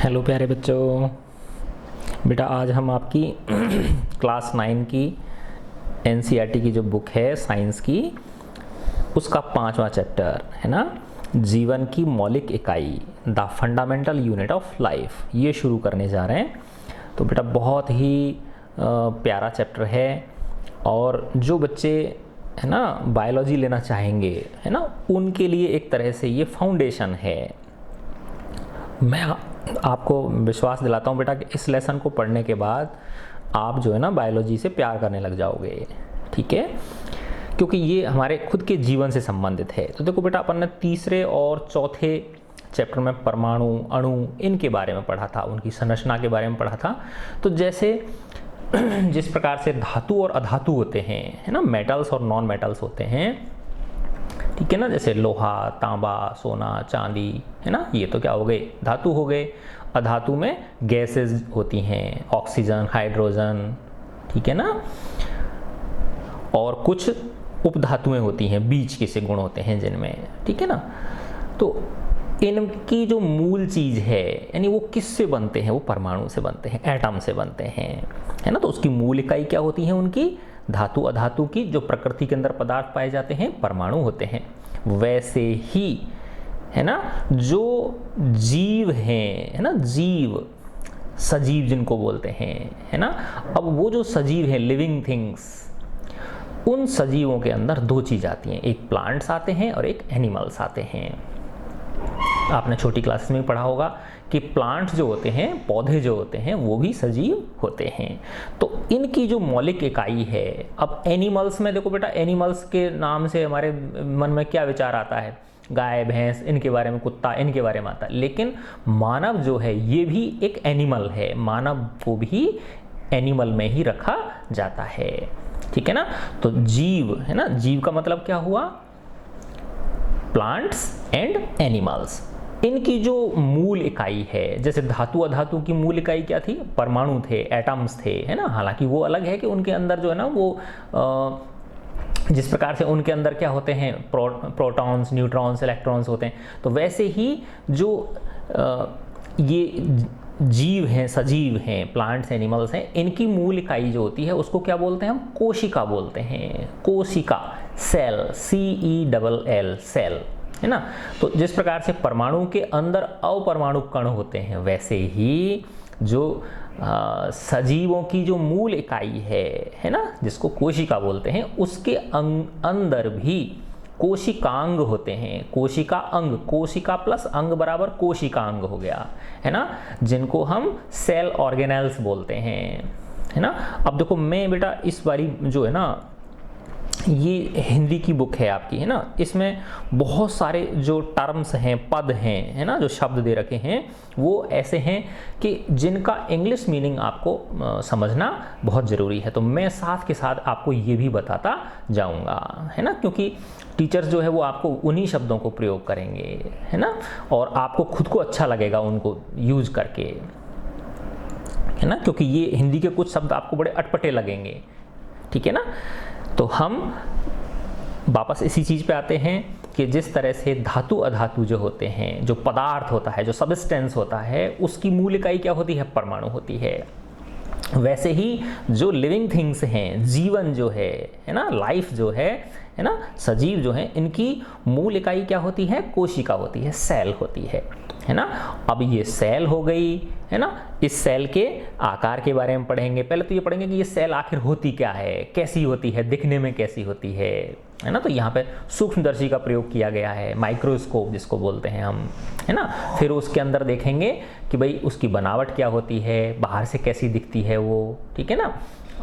Hello प्यारे बच्चों। बेटा आज हम आपकी क्लास 9 की एनसीईआरटी की जो बुक है साइंस की, उसका 5वां चैप्टर है ना, जीवन की मौलिक इकाई, the fundamental unit of life, ये शुरू करने जा रहे हैं। तो बेटा बहुत ही प्यारा चैप्टर है, और जो बच्चे है ना बायोलॉजी लेना चाहेंगे है ना, उनके लिए एक तरह से ये फाउंडेशन है। मैं आपको विश्वास दिलाता हूँ बेटा कि इस लेसन को पढ़ने के बाद आप जो है ना बायोलॉजी से प्यार करने लग जाओगे, ठीक है, क्योंकि ये हमारे खुद के जीवन से संबंधित है। तो देखो बेटा, अपन ने तीसरे और चौथे चैप्टर में परमाणु, अणु, इनके बारे में पढ़ा था, उनकी संरचना के बारे में पढ़ा था। तो जैसे जिस प्रकार से धातु और अधातु होते हैं है ना, मेटल्स और नॉन मेटल्स होते हैं, ठीक है ना, जैसे लोहा, तांबा, सोना, चांदी है ना, ये तो क्या हो गए, धातु हो गए। अधातु में गैसेस होती हैं, ऑक्सीजन, हाइड्रोजन, ठीक है ना, और कुछ उपधातुएं होती हैं, बीज के से गुण होते हैं जिनमें, ठीक है ना। तो इनकी जो मूल चीज है, यानी वो किससे बनते हैं, वो परमाणु से बनते हैं, एटम से बनते हैं, है ना। तो उसकी मूल इकाई क्या होती है उनकी, धातु अधातु की जो प्रकृति के अंदर पदार्थ पाए जाते हैं परमाणु होते हैं। वैसे ही है ना जो जीव हैं, है ना, जीव, सजीव जिनको बोलते हैं, है ना। अब वो जो सजीव है, लिविंग थिंग्स, उन सजीवों के अंदर दो चीज आती हैं, एक प्लांट्स आते हैं और एक एनिमल्स आते हैं। आपने छोटी क्लासेस में पढ़ा होगा कि प्लांट्स जो होते हैं, पौधे जो होते हैं, वो भी सजीव होते हैं। तो इनकी जो मौलिक इकाई है, अब एनिमल्स में देखो बेटा, एनिमल्स के नाम से हमारे मन में क्या विचार आता है, गाय, भैंस, इनके बारे में, कुत्ता, इनके बारे में आता है। लेकिन मानव जो है ये भी एक एनिमल है, मानव को भी एनिमल में ही रखा जाता है, ठीक है ना। तो जीव है ना, जीव का मतलब क्या हुआ, प्लांट्स एंड एनिमल्स। इनकी जो मूल इकाई है, जैसे धातु अधातु की मूल इकाई क्या थी, परमाणु थे, एटम्स थे, है ना। हालांकि वो अलग है कि उनके अंदर जो है ना वो जिस प्रकार से उनके अंदर क्या होते हैं, प्रोटॉन्स, न्यूट्रॉन्स, इलेक्ट्रॉन्स होते हैं। तो वैसे ही जो ये जीव हैं, सजीव हैं, प्लांट्स, एनिमल्स हैं, इनकी मूल इकाई जो होती है उसको क्या बोलते हैं, हम कोशिका बोलते हैं। कोशिका, सेल, CELL, सेल, है ना। तो जिस प्रकार से परमाणु के अंदर अपरमाणु कण होते हैं, वैसे ही जो सजीवों की जो मूल इकाई है ना, जिसको कोशिका बोलते हैं, उसके अंदर भी कोशिकांग होते हैं। कोशिका अंग, कोशिका प्लस अंग बराबर कोशिकांग हो गया, है ना, जिनको हम सेल ऑर्गेनेल्स बोलते हैं, है ना। अब देखो मैं बेटा इस बारी जो है ना, ये हिंदी की बुक है आपकी, है ना, इसमें बहुत सारे जो टर्म्स हैं, पद हैं, है ना, जो शब्द दे रखे हैं, वो ऐसे हैं कि जिनका इंग्लिश मीनिंग आपको समझना बहुत ज़रूरी है। तो मैं साथ के साथ आपको ये भी बताता जाऊंगा, है ना, क्योंकि टीचर्स जो है वो आपको उन्हीं शब्दों को प्रयोग करेंगे, है ना, और आपको खुद को अच्छा लगेगा उनको यूज करके, है ना, क्योंकि ये हिंदी के कुछ शब्द आपको बड़े अटपटे लगेंगे, ठीक है ना। तो हम वापस इसी चीज़ पे आते हैं कि जिस तरह से धातु अधातु जो होते हैं, जो पदार्थ होता है, जो सबस्टेंस होता है, उसकी मूल इकाई क्या होती है, परमाणु होती है। वैसे ही जो लिविंग थिंग्स हैं, जीवन जो है ना, लाइफ जो है ना, सजीव जो है, इनकी मूल इकाई क्या होती है, कोशिका होती है, सेल होती है ना। अब ये सेल हो गई, है ना, इस सेल के आकार के बारे में पढ़ेंगे। पहले तो ये पढ़ेंगे कि ये सेल आखिर होती क्या है, कैसी होती है, दिखने में कैसी होती है ना। तो यहाँ पे सूक्ष्मदर्शी का प्रयोग किया गया है, माइक्रोस्कोप जिसको बोलते हैं हम, है ना। फिर उसके अंदर देखेंगे कि भाई उसकी बनावट क्या होती है, बाहर से कैसी दिखती है वो, ठीक है ना।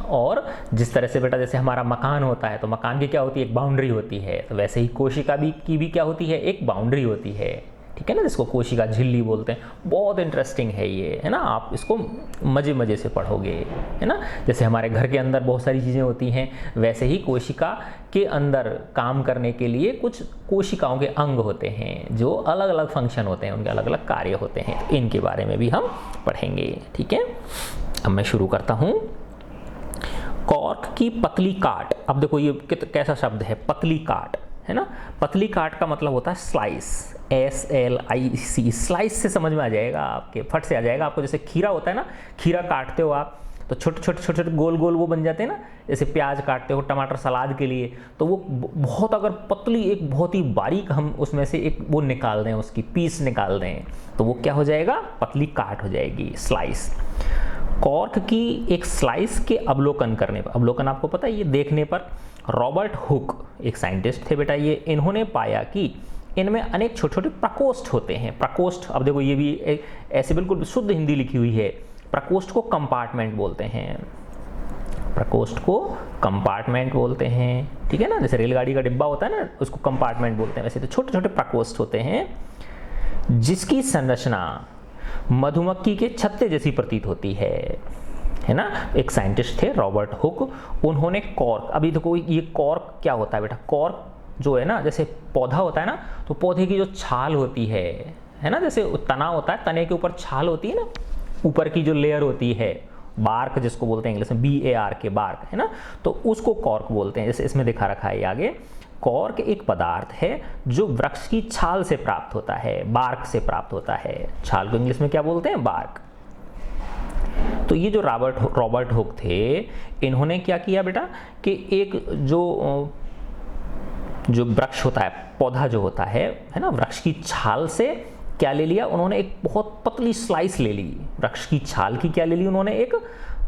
और जिस तरह से बेटा जैसे हमारा मकान होता है, तो मकान की क्या होती है, एक बाउंड्री होती है, तो वैसे ही कोशिका की भी क्या होती है, एक बाउंड्री होती है, ठीक है ना, जिसको कोशिका झिल्ली बोलते हैं। बहुत इंटरेस्टिंग है ये, है ना, आप इसको मज़े मज़े से पढ़ोगे, है ना। जैसे हमारे घर के अंदर बहुत सारी चीज़ें होती हैं, वैसे ही कोशिका के अंदर काम करने के लिए कुछ कोशिकाओं के अंग होते हैं, जो अलग अलग फंक्शन होते हैं, उनके अलग अलग कार्य होते हैं। तो इनके बारे में भी हम पढ़ेंगे, ठीक है। अब मैं शुरू करता हूँ। कॉर्क की पतली काट, अब देखो ये कैसा शब्द है, पतली काट, है ना। पतली काट का मतलब होता है स्लाइस, SLIC, स्लाइस से समझ में आ जाएगा आपके, फट से आ जाएगा आपको। जैसे खीरा होता है ना, खीरा काटते हो आप तो छोटे छोटे छोटे छोटे गोल गोल वो बन जाते हैं ना। जैसे प्याज काटते हो टमाटर सलाद के लिए, तो वो बहुत अगर पतली, एक बहुत ही बारीक हम उसमें से एक वो निकाल दें, उसकी पीस निकाल दें, तो वो क्या हो जाएगा, पतली काट हो जाएगी, स्लाइस। कॉर्क की एक स्लाइस के अवलोकन करने पर, अवलोकन आपको पता है ये देखने पर, रॉबर्ट हुक एक साइंटिस्ट थे बेटा, ये इन्होंने पाया कि इनमें अनेक छोटे छोटे प्रकोष्ठ होते हैं। प्रकोष्ठ, अब देखो ये भी ऐसे बिल्कुल शुद्ध हिंदी लिखी हुई है। प्रकोष्ठ को कंपार्टमेंट बोलते हैं, प्रकोष्ठ को कंपार्टमेंट बोलते हैं, ठीक है ना। जैसे रेलगाड़ी का डिब्बा होता है ना, उसको कंपार्टमेंट बोलते हैं, वैसे तो छोटे छोटे प्रकोष्ठ होते हैं जिसकी संरचना मधुमक्खी के छत्ते जैसी प्रतीत होती है ना। एक साइंटिस्ट थे रॉबर्ट हुक, उन्होंने कॉर्क, अभी देखो ये कॉर्क क्या होता है बेटा, कॉर्क जो है ना, जैसे पौधा होता है ना, तो पौधे की जो छाल होती है ना, जैसे तना होता है, तने के ऊपर छाल होती है ना, ऊपर की जो लेयर होती है, बार्क जिसको बोलते हैं इंग्लिश में, BARK, बार्क, है ना, तो उसको कॉर्क बोलते हैं। जैसे इसमें दिखा रखा है ये आगे, कॉर्क एक पदार्थ है जो वृक्ष की छाल से प्राप्त होता है, बार्क से प्राप्त होता है। छाल को इंग्लिश में क्या बोलते हैं, बार्क। तो ये जो रॉबर्ट हुक थे, इन्होंने क्या किया बेटा कि एक जो वृक्ष होता है, पौधा जो होता है ना, वृक्ष की छाल से क्या ले लिया उन्होंने, एक बहुत पतली स्लाइस ले ली। वृक्ष की छाल की क्या ले ली उन्होंने, एक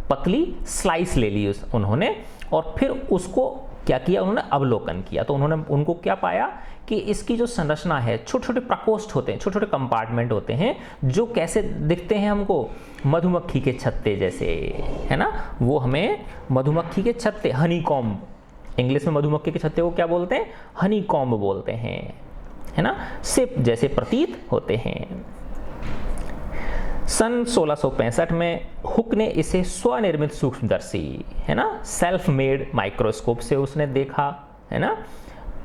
पतली स्लाइस ले ली उन्होंने, और फिर उसको क्या किया उन्होंने, अवलोकन किया। तो उनको क्या पाया कि इसकी जो संरचना है, छोटे छोटे प्रकोष्ठ होते हैं, छोटे छोटे कंपार्टमेंट होते हैं, जो कैसे दिखते हैं हमको, मधुमक्खी के छत्ते जैसे, है ना। वो हमें मधुमक्खी के छत्ते, हनी कॉम्ब, इंग्लिश में मधुमक्खी के छत्ते को क्या बोलते हैं, हनी कॉम्ब बोलते हैं, है ना, से जैसे प्रतीत होते हैं। सन 1665 में हुक ने इसे स्वनिर्मित सूक्ष्मदर्शी, है ना, सेल्फ मेड माइक्रोस्कोप से उसने देखा, है ना।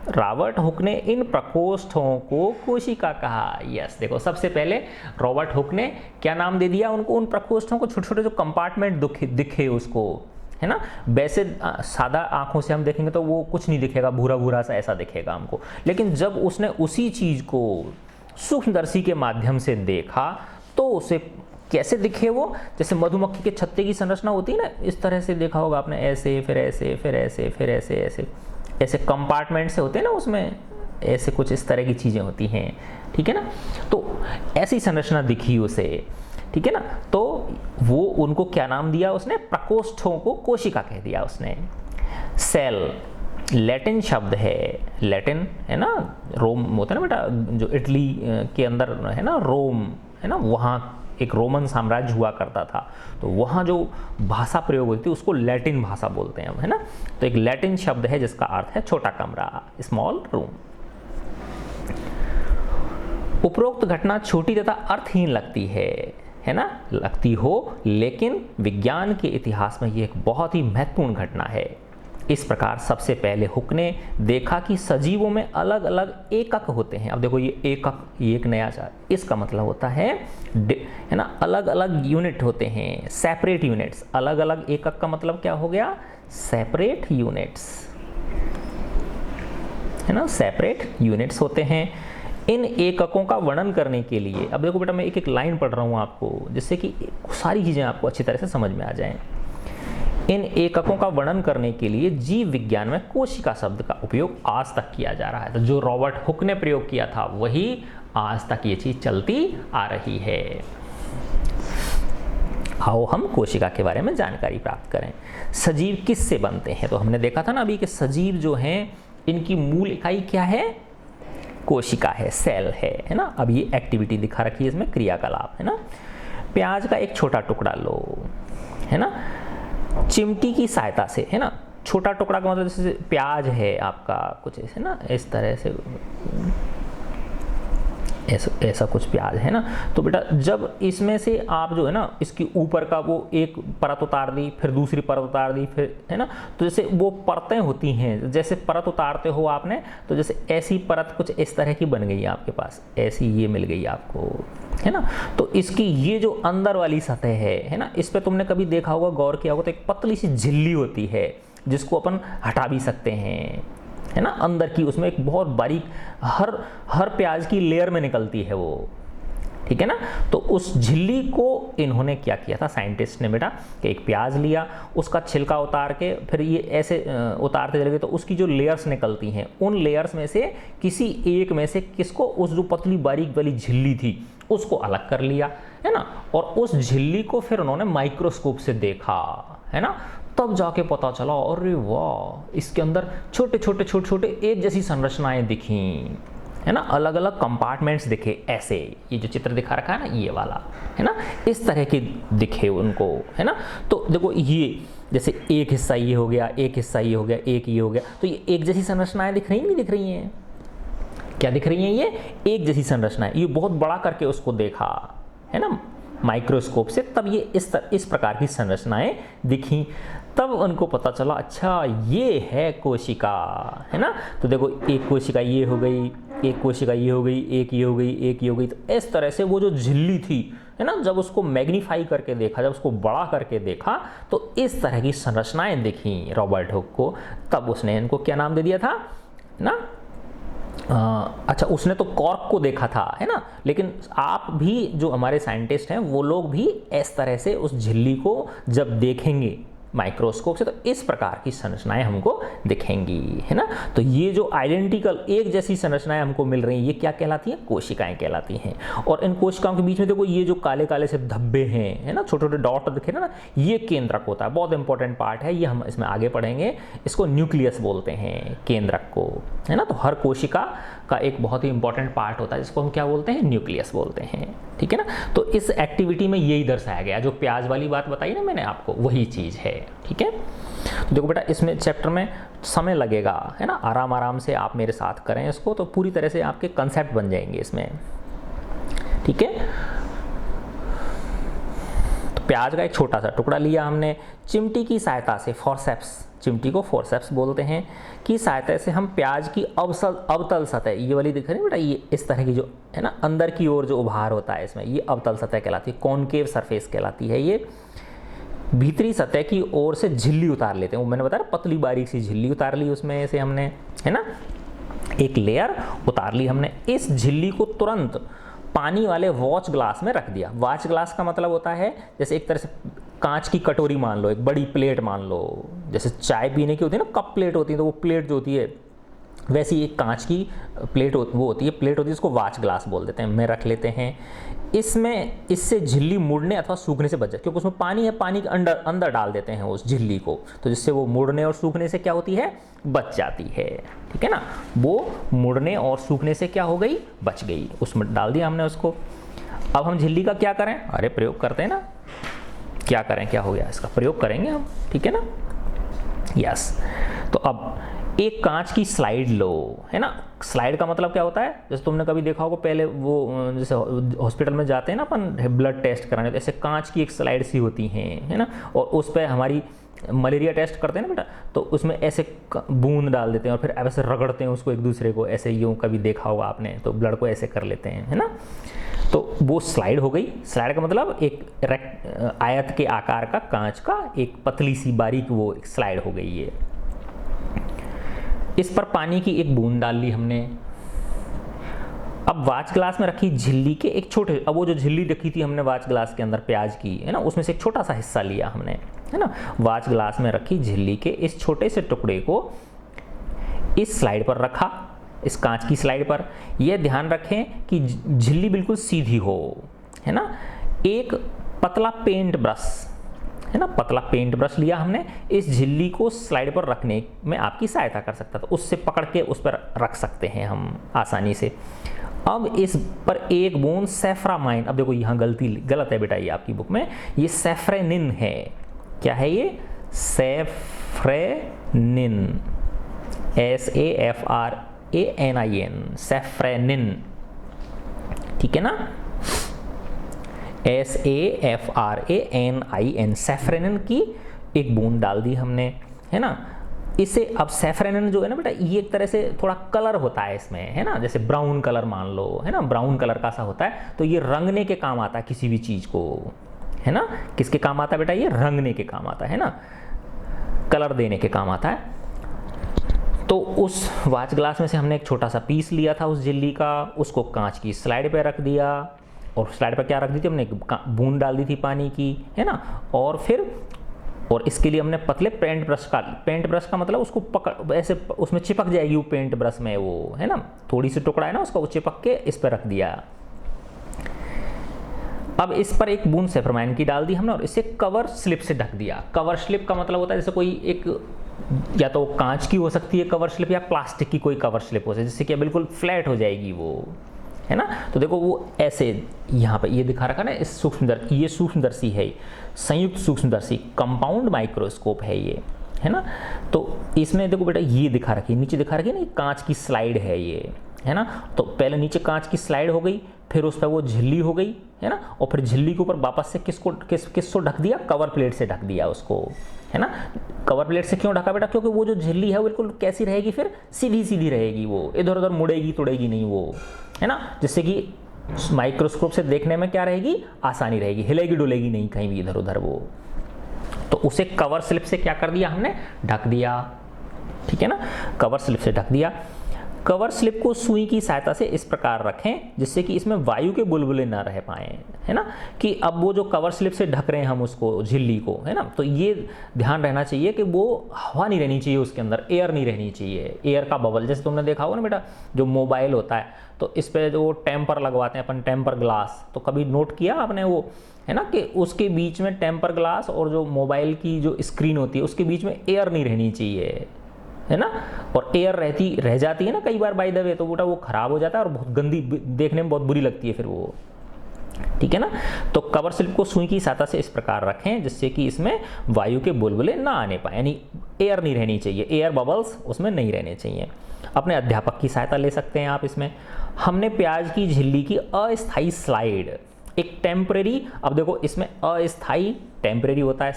रॉबर्ट हुक ने इन प्रकोष्ठों को कोशिका कहा। यस, देखो सबसे पहले रॉबर्ट हुक ने क्या नाम दे दिया उनको, उन प्रकोष्ठों को, छोटे छोटे जो कंपार्टमेंट दिखे उसको, है ना। वैसे सादा आंखों से हम देखेंगे तो वो कुछ नहीं दिखेगा, भूरा भूरा सा ऐसा दिखेगा हमको, लेकिन जब उसने उसी चीज को सूक्ष्मदर्शी के माध्यम से देखा तो उसे कैसे दिखे वो, जैसे मधुमक्खी के छत्ते की संरचना होती है ना, इस तरह से देखा होगा आपने, ऐसे फिर ऐसे फिर ऐसे फिर ऐसे ऐसे ऐसे कंपार्टमेंट से होते हैं ना, उसमें ऐसे कुछ इस तरह की चीजें होती हैं, ठीक है ना। तो ऐसी संरचना दिखी उसे, ठीक है ना। तो वो उनको क्या नाम दिया उसने, प्रकोष्ठों को कोशिका कह दिया उसने। सेल लैटिन शब्द है, लैटिन है ना, रोम होता है ना बेटा, जो इटली के अंदर है ना, रोम है ना, वहाँ एक रोमन साम्राज्य हुआ करता था, तो वहाँ जो भाषा प्रयोग होती थी उसको लैटिन भाषा बोलते हैं, है ना। तो एक लैटिन शब्द है जिसका अर्थ है छोटा कमरा, स्मॉल रूम। उपरोक्त घटना छोटी तथा अर्थहीन लगती है ना, लगती हो, लेकिन विज्ञान के इतिहास में ये एक बहुत ही महत्वपूर्ण घटना है। इस प्रकार सबसे पहले हुक ने देखा कि सजीवों में अलग अलग एकक होते हैं। अब देखो ये एकक, ये एक नया चार्ट, इसका मतलब होता है ना, अलग अलग यूनिट होते हैं, सेपरेट यूनिट्स। अलग अलग एकक का मतलब क्या हो गया, सेपरेट यूनिट्स, है ना, सेपरेट यूनिट्स होते हैं। इन एककों का वर्णन करने के लिए, अब देखो बेटा मैं एक एक लाइन पढ़ रहा हूँ आपको, जिससे कि सारी चीजें आपको अच्छी तरह से समझ में आ जाएं। इन एककों का वर्णन करने के लिए जीव विज्ञान में कोशिका शब्द का उपयोग आज तक किया जा रहा है। तो जो रॉबर्ट हुक ने प्रयोग किया था वही आज तक ये चीज चलती आ रही है। आओ हम कोशिका के बारे में जानकारी प्राप्त करें। सजीव किससे बनते हैं, तो हमने देखा था ना अभी कि सजीव जो हैं इनकी मूल इकाई क्या है, कोशिका है, सेल है ना। अब ये एक्टिविटी दिखा रखी है इसमें, क्रियाकलाप, है ना। प्याज का एक छोटा टुकड़ा लो, है ना, चिमटी की सहायता से, है ना, छोटा टुकड़ा का मतलब जैसे प्याज है आपका कुछ ऐसे ना, इस तरह से ऐसा कुछ प्याज है ना। तो बेटा जब इसमें से आप जो है ना, इसकी ऊपर का वो एक परत उतार दी, फिर दूसरी परत उतार दी, फिर, है ना, तो जैसे वो परतें होती हैं, जैसे परत उतारते हो आपने, तो जैसे ऐसी परत कुछ इस तरह की बन गई आपके पास, ऐसी ये मिल गई आपको, है ना। तो इसकी ये जो अंदर वाली सतह है ना, इस पे तुमने कभी देखा होगा, गौर किया होगा, तो एक पतली सी झिल्ली होती है जिसको अपन हटा भी सकते हैं, है ना, अंदर की उसमें एक बहुत बारीक हर प्याज की लेयर में निकलती है वो, ठीक है ना। तो उस झिल्ली को इन्होंने क्या किया था साइंटिस्ट ने बेटा, कि एक प्याज लिया, उसका छिलका उतार के फिर ये ऐसे उतारते चले गए, तो उसकी जो लेयर्स निकलती हैं उन लेयर्स में से किसी एक में से किसको, उस जो पतली बारीक वाली झिल्ली थी उसको अलग कर लिया, है ना। और उस झिल्ली को फिर उन्होंने माइक्रोस्कोप से देखा, है ना, तब जाके पता चला अरे वाह, इसके अंदर छोटे छोटे एक जैसी संरचनाएं दिखी, है ना, अलग अलग कंपार्टमेंट्स दिखे, ऐसे ये जो चित्र दिखा रखा है ना ये वाला, है ना, इस तरह के दिखे उनको, है ना। तो देखो ये जैसे एक हिस्सा ये हो गया, एक हिस्सा ये हो गया, एक ये हो गया, तो ये एक जैसी संरचनाएं दिख रही नहीं दिख रही हैं, क्या दिख रही हैं, ये एक जैसी संरचनाएं। ये बहुत बड़ा करके उसको देखा, है ना, माइक्रोस्कोप से, तब ये इस प्रकार की संरचनाएं दिखी। तब उनको पता चला अच्छा ये है कोशिका, है ना। तो देखो एक कोशिका ये हो गई, एक कोशिका ये हो गई, एक ये हो गई, एक ये हो गई। तो इस तरह से वो जो झिल्ली थी, है ना, जब उसको मैग्नीफाई करके देखा, जब उसको बड़ा करके देखा, तो इस तरह की संरचनाएं दिखी रॉबर्ट हुक को। तब उसने इनको क्या नाम दे दिया था ना, अच्छा उसने तो कॉर्क को देखा था, है ना, लेकिन आप भी जो हमारे साइंटिस्ट हैं वो लोग भी इस तरह से उस झिल्ली को जब देखेंगे माइक्रोस्कोप से, तो इस प्रकार की संरचनाएं हमको दिखेंगी, है ना। तो ये जो आइडेंटिकल एक जैसी संरचनाएं हमको मिल रही हैं, ये क्या कहलाती हैं, कोशिकाएं कहलाती हैं। और इन कोशिकाओं के बीच में देखो ये जो काले काले से धब्बे हैं, है ना, छोटे छोटे डॉट दिखे ना, ये केंद्रक होता है, बहुत इंपॉर्टेंट पार्ट है ये, हम इसमें आगे पढ़ेंगे। इसको न्यूक्लियस बोलते हैं केंद्रक को, है ना। तो हर कोशिका का एक बहुत ही इंपॉर्टेंट पार्ट होता है जिसको हम क्या बोलते हैं, न्यूक्लियस बोलते हैं, ठीक है ना। तो इस एक्टिविटी में यही दर्शाया गया, जो प्याज वाली बात बताई ना मैंने आपको, वही चीज़ है, ठीक है। तो देखो बेटा इसमें चैप्टर में समय लगेगा, है ना, आराम आराम से आप मेरे साथ करें इसको, तो पूरी तरह से आपके कंसेप्ट बन जाएंगे इसमें, ठीक है। तो प्याज का एक छोटा सा टुकड़ा लिया हमने, चिमटी की सहायता से, फॉरसेप्स, चिमटी को फोरसेप्स बोलते हैं, की सहायता से हम प्याज की अवतल सतह, ये वाली दिख रही है बेटा, ये इस तरह की जो है ना अंदर की ओर जो उभार होता है इसमें, ये अवतल सतह कहलाती है, कॉनकेव सरफेस कहलाती है। ये भीतरी सतह की ओर से झिल्ली उतार लेते हैं, वो मैंने बताया पतली बारीक सी झिल्ली उतार ली उसमें से हमने, है ना, एक लेयर उतार ली हमने। इस झिल्ली को तुरंत पानी वाले वॉच ग्लास में रख दिया। वॉच ग्लास का मतलब होता है जैसे एक तरह से कांच की कटोरी मान लो, एक बड़ी प्लेट मान लो, जैसे चाय पीने की होती है ना कप प्लेट होती है, तो वो प्लेट जो होती है वैसी एक कांच की प्लेट वो होती है, प्लेट होती है, इसको वॉच ग्लास बोल देते हैं, में रख लेते हैं। इसमें इससे झिल्ली मुड़ने अथवा सूखने से बच जाए, क्योंकि उसमें पानी है, पानी के अंदर डाल देते हैं उस झिल्ली को, तो जिससे वो मुड़ने और सूखने से क्या होती है, बच जाती है, ठीक है ना। वो मुड़ने और सूखने से क्या हो गई, बच गई, उसमें डाल दिया हमने उसको। अब हम झिल्ली का क्या करें, अरे प्रयोग करते हैं ना, क्या करें, क्या हो गया, इसका प्रयोग करेंगे हम, ठीक है ना, यस। तो अब एक कांच की स्लाइड लो, है ना। स्लाइड का मतलब क्या होता है, जैसे तुमने कभी देखा होगा पहले वो जैसे हॉस्पिटल में जाते हैं ना अपन ब्लड टेस्ट कराने, तो ऐसे कांच की एक स्लाइड सी होती हैं, है ना, और उस पर हमारी मलेरिया टेस्ट करते हैं ना बेटा, तो उसमें ऐसे बूंद डाल देते हैं और फिर ऐसे रगड़ते हैं उसको एक दूसरे को, ऐसे यूँ कभी देखा होगा आपने, तो ब्लड को ऐसे कर लेते हैं, है ना। तो वो स्लाइड हो गई। स्लाइड का मतलब एक आयत के आकार का कांच का एक पतली सी बारीक वो एक स्लाइड हो गई है। इस पर पानी की एक बूंद डाल ली हमने। अब वॉच ग्लास में रखी झिल्ली के एक छोटे, अब वो जो झिल्ली रखी थी हमने वॉच ग्लास के अंदर प्याज की, है ना, उसमें से एक छोटा सा हिस्सा लिया हमने, है ना। वॉच ग्लास में रखी झिल्ली के इस छोटे से टुकड़े को इस स्लाइड पर रखा, इस कांच की स्लाइड पर। यह ध्यान रखें कि झिल्ली बिल्कुल सीधी हो, है ना। एक पतला पेंट ब्रश, है ना, पतला पेंट ब्रश लिया हमने, इस झिल्ली को स्लाइड पर रखने में आपकी सहायता कर सकता है, तो उससे पकड़ के उस पर रख सकते हैं हम आसानी से। अब इस पर एक बूंद सैफ्रामाइन, अब देखो यहाँ गलत है बेटा, ये आपकी बुक में ये सैफ्रेनिन है। क्या है ये, सैफ्रेनिन, SAFRANIN, सैफ्रेनिन, ठीक है ना, SAFRANIN, सैफ्रेनिन की एक बूंद डाल दी हमने, है ना। इसे अब सैफ्रेनिन जो है ना बेटा, ये एक तरह से थोड़ा कलर होता है इसमें, है ना, जैसे ब्राउन कलर मान लो, है ना, ब्राउन कलर का सा होता है, तो ये रंगने के काम आता है किसी भी चीज़ को, है ना। किसके काम आता है बेटा, ये रंगने के काम आता है ना, कलर देने के काम आता है। तो उस वाच ग्लास में से हमने एक छोटा सा पीस लिया था उस झिल्ली का, उसको कांच की स्लाइड पे रख दिया, और स्लाइड पर क्या रख दी थी हमने, बूंद डाल दी थी पानी की, है ना। और इसके लिए हमने पतले पेंट ब्रश का मतलब उसको पकड़ ऐसे उसमें चिपक जाएगी वो पेंट ब्रश में, वो है ना, थोड़ी सी टुकड़ा है ना उसका, वो चिपक के इस पर रख दिया। अब इस पर एक बूंद सेफ्रमाइन की डाल दी हमने और इसे कवर स्लिप से ढक दिया। कवर स्लिप का मतलब होता है जैसे कोई एक, या तो कांच की हो सकती है कवर स्लिप, या प्लास्टिक की कोई कवर स्लिप हो सकती है, जिससे कि बिल्कुल फ्लैट हो जाएगी वो, है ना। तो देखो वो ऐसे यहाँ पे ये दिखा रखा ना, इस ये सूक्ष्मदर्शी है, संयुक्त सूक्ष्मदर्शी कंपाउंड माइक्रोस्कोप है ये, है ना। तो इसमें देखो बेटा ये दिखा रखी है, नीचे दिखा रखी है ना, कांच की स्लाइड है ये, है ना। तो पहले नीचे कांच की स्लाइड हो गई, फिर उस पर वो झिल्ली हो गई, है ना, और फिर झिल्ली के ऊपर वापस से किसको ढक दिया, कवर प्लेट से ढक दिया उसको, है ना। कवर प्लेट से क्यों ढका बेटा, क्योंकि वो जो झिल्ली है वो बिल्कुल कैसी रहेगी, फिर सीधी सीधी रहेगी, वो इधर उधर मुड़ेगी तुड़ेगी नहीं वो, है ना, जिससे कि माइक्रोस्कोप से देखने में क्या रहेगी, आसानी रहेगी, हिलेगी डुलेगी नहीं कहीं भी इधर उधर वो। तो उसे कवर स्लिप से क्या कर दिया हमने, ढक दिया, ठीक है ना, कवर स्लिप से ढक दिया। कवर स्लिप को सुई की सहायता से इस प्रकार रखें जिससे कि इसमें वायु के बुलबुले ना रह पाएँ, है ना। कि अब वो जो कवर स्लिप से ढक रहे हैं हम उसको, झिल्ली को, है ना, तो ये ध्यान रहना चाहिए कि वो हवा नहीं रहनी चाहिए उसके अंदर, एयर नहीं रहनी चाहिए, एयर का बबल। जैसे तुमने देखा होगा ना बेटा, जो मोबाइल होता है तो इस पर जो टेम्पर लगवाते हैं अपन, टेम्पर ग्लास, तो कभी नोट किया आपने वो, है ना, कि उसके बीच में टेम्पर ग्लास और जो मोबाइल की जो स्क्रीन होती है उसके बीच में एयर नहीं रहनी चाहिए, है ना। और एयर रह जाती है ना कई बार बाय द वे, तो बेटा वो खराब हो जाता है और बहुत गंदी, देखने में बहुत बुरी लगती है फिर वो, ठीक है ना। तो कवर स्लिप को सुई की सहायता से इस प्रकार रखें जिससे कि इसमें वायु के बुलबुले ना आने पाए, यानी एयर नहीं रहनी चाहिए, एयर बबल्स उसमें नहीं रहने चाहिए। अपने अध्यापक की सहायता ले सकते हैं आप इसमें। हमने प्याज की झिल्ली की अस्थायी स्लाइड, एक टेम्परेरी, अब देखो इसमें अस्थायी टेम्परेरी होता है,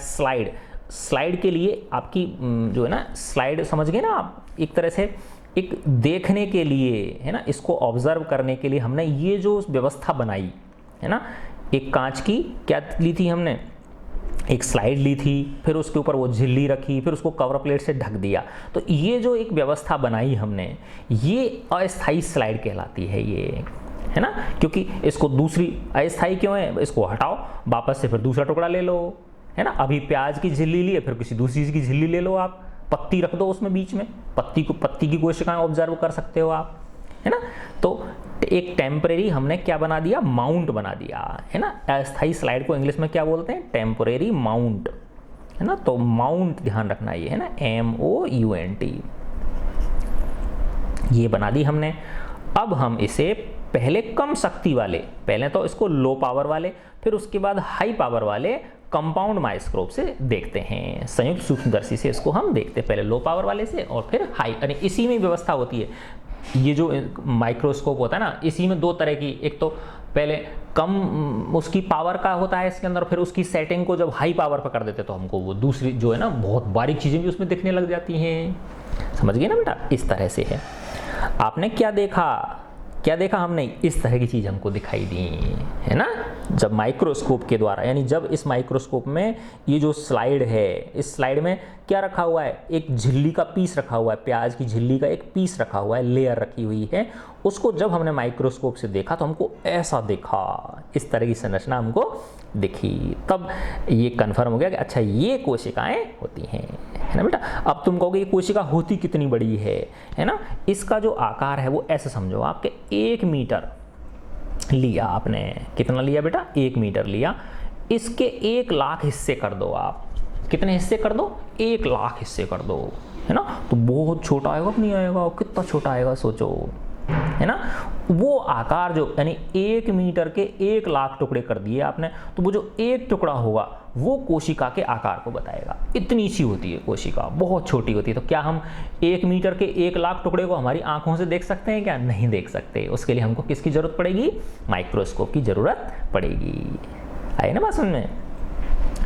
स्लाइड के लिए आपकी जो है ना, स्लाइड समझ गए ना आप, एक तरह से एक देखने के लिए, है ना, इसको ऑब्जर्व करने के लिए हमने ये जो व्यवस्था बनाई है ना, एक कांच की क्या ली थी हमने, एक स्लाइड ली थी, फिर उसके ऊपर वो झिल्ली रखी, फिर उसको कवर प्लेट से ढक दिया। तो ये जो एक व्यवस्था बनाई हमने, ये अस्थायी स्लाइड कहलाती है ये, है ना। क्योंकि इसको दूसरी अस्थायी क्यों है, इसको हटाओ, वापस से फिर दूसरा टुकड़ा ले लो, है ना। अभी प्याज की झिल्ली लिए, फिर किसी दूसरी चीज़ की झिल्ली ले लो आप, पत्ती रख दो उसमें बीच में, पत्ती की कोशिकाएं ऑब्जर्व कर सकते हो आप, है ना। तो एक टेम्परेरी हमने क्या बना दिया, माउंट बना दिया, है ना। अस्थायी स्लाइड को इंग्लिश में क्या बोलते हैं, टेम्परेरी माउंट, है ना। तो माउंट ध्यान रखना ये, है ना, MOUNT, ये बना दी हमने। अब हम इसे पहले कम शक्ति वाले, पहले तो इसको लो पावर वाले, फिर उसके बाद हाई पावर वाले कंपाउंड माइक्रोस्कोप से देखते हैं, संयुक्त सूक्ष्मदर्शी से इसको हम देखते हैं, पहले लो पावर वाले से और फिर हाई, यानी इसी में व्यवस्था होती है। ये जो माइक्रोस्कोप होता है ना, इसी में दो तरह की, एक तो पहले कम उसकी पावर का होता है इसके अंदर, फिर उसकी सेटिंग को जब हाई पावर पर कर देते तो हमको वो दूसरी जो है ना बहुत बारीक चीज़ें भी उसमें दिखने लग जाती हैं, समझ गए ना बेटा। इस तरह से है। आपने क्या देखा हमने, इस तरह की चीज़ हमको दिखाई दी, है ना, जब माइक्रोस्कोप के द्वारा, यानी जब इस माइक्रोस्कोप में ये जो स्लाइड है, इस स्लाइड में क्या रखा हुआ है, एक झिल्ली का पीस रखा हुआ है, प्याज की झिल्ली का एक पीस रखा हुआ है, लेयर रखी हुई है, उसको जब हमने माइक्रोस्कोप से देखा तो हमको ऐसा दिखा, इस तरह की संरचना हमको दिखी, तब ये कन्फर्म हो गया कि अच्छा ये कोशिकाएं होती हैं, है ना बेटा। अब तुम कहोगे ये कोशिका होती कितनी बड़ी है ना। इसका जो आकार है वो ऐसे समझो, आपके 1 मीटर लिया आपने, कितना लिया बेटा, 1 मीटर लिया, इसके 1 लाख हिस्से कर दो आप, कितने हिस्से कर दो, 1 लाख हिस्से कर दो, है ना। तो बहुत छोटा आएगा नहीं आएगा, कितना छोटा आएगा सोचो, है ना। वो आकार जो, यानी 1 मीटर के 1 लाख टुकड़े कर दिए आपने, तो वो जो एक टुकड़ा होगा वो कोशिका के आकार को बताएगा। इतनी सी होती है कोशिका, बहुत छोटी होती है। तो क्या हम 1 मीटर के 1 लाख टुकड़े को हमारी आंखों से देख सकते हैं क्या, नहीं देख सकते। उसके लिए हमको किसकी जरूरत पड़ेगी, माइक्रोस्कोप की जरूरत पड़ेगी। आए ना बात समझ में,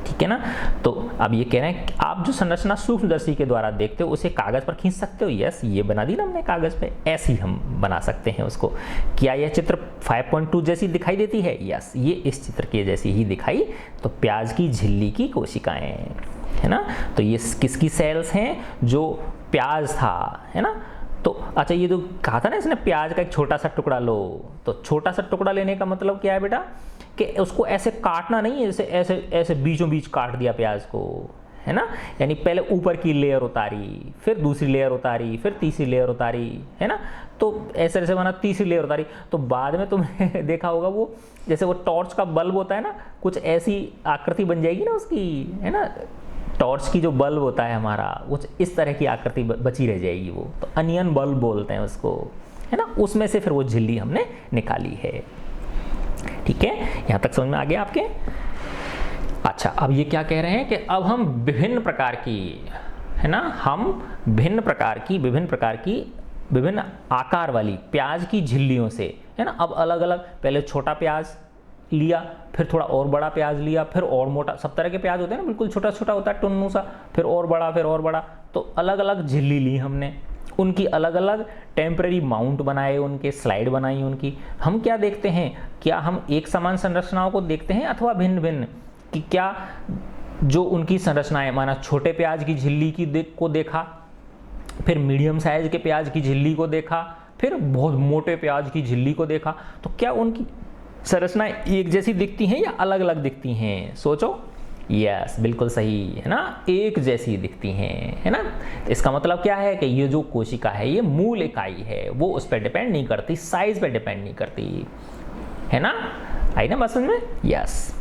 ठीक है ना। तो अब ये कह रहे हैं कि आप जो संरचना सूक्ष्मदर्शी के द्वारा देखते हो उसे कागज पर खींच सकते हो। यस, ये बना दी ना हमने कागज पे, ऐसे ही हम बना सकते हैं उसको। क्या यह चित्र 5.2 जैसी दिखाई देती है, यस, ये इस चित्र के जैसी ही दिखाई। तो प्याज की झिल्ली की कोशिकाएं, है ना। तो ये किसकी सेल्स हैं, जो प्याज था, है ना। तो अच्छा, ये जो कहा था ना इसने प्याज का एक छोटा सा टुकड़ा लो, तो छोटा सा टुकड़ा लेने का मतलब क्या है बेटा कि उसको ऐसे काटना नहीं है, ऐसे ऐसे बीचों बीच काट दिया प्याज को, है ना। यानी पहले ऊपर की लेयर उतारी, फिर दूसरी लेयर उतारी, फिर तीसरी लेयर उतारी, है ना। तो ऐसे ऐसे बना, तीसरी लेयर उतारी, तो बाद में तुमने देखा होगा वो जैसे वो टॉर्च का बल्ब होता है ना, कुछ ऐसी आकृति बन जाएगी ना उसकी, है ना। टॉर्च की जो बल्ब होता है हमारा, कुछ इस तरह की आकृति बची रह जाएगी, वो तो अनियन बल्ब बोलते हैं उसको, है ना। उसमें से फिर वो झिल्ली हमने निकाली है। ठीक है, यहां तक समझ में आ गया आपके। अच्छा, अब ये क्या कह रहे हैं कि अब हम विभिन्न प्रकार की, है ना, हम विभिन्न प्रकार की विभिन्न आकार वाली प्याज की झिल्लियों से, है ना, अब अलग अलग, पहले छोटा प्याज लिया, फिर थोड़ा और बड़ा प्याज लिया, फिर और मोटा, सब तरह के प्याज होते हैं ना, बिल्कुल छोटा छोटा होता है टुन्नू सा, फिर और बड़ा, फिर और बड़ा, तो अलग अलग झिल्ली ली हमने, उनकी अलग अलग टेम्परेरी माउंट बनाए, उनके स्लाइड बनाई उनकी। हम क्या देखते हैं, क्या हम एक समान संरचनाओं को देखते हैं अथवा भिन्न भिन्न, कि क्या जो उनकी संरचनाएं, माना छोटे प्याज की झिल्ली को देखा, फिर मीडियम साइज के प्याज की झिल्ली को देखा, फिर बहुत मोटे प्याज की झिल्ली को देखा, तो क्या उनकी संरचनाएं एक जैसी दिखती हैं या अलग अलग दिखती हैं? सोचो। यस, बिल्कुल सही, है ना, एक जैसी दिखती हैं, है ना। इसका मतलब क्या है कि ये जो कोशिका है ये मूल इकाई है, वो उस पर डिपेंड नहीं करती, साइज पे डिपेंड नहीं करती, है ना। आई ना बात समझ में? यस।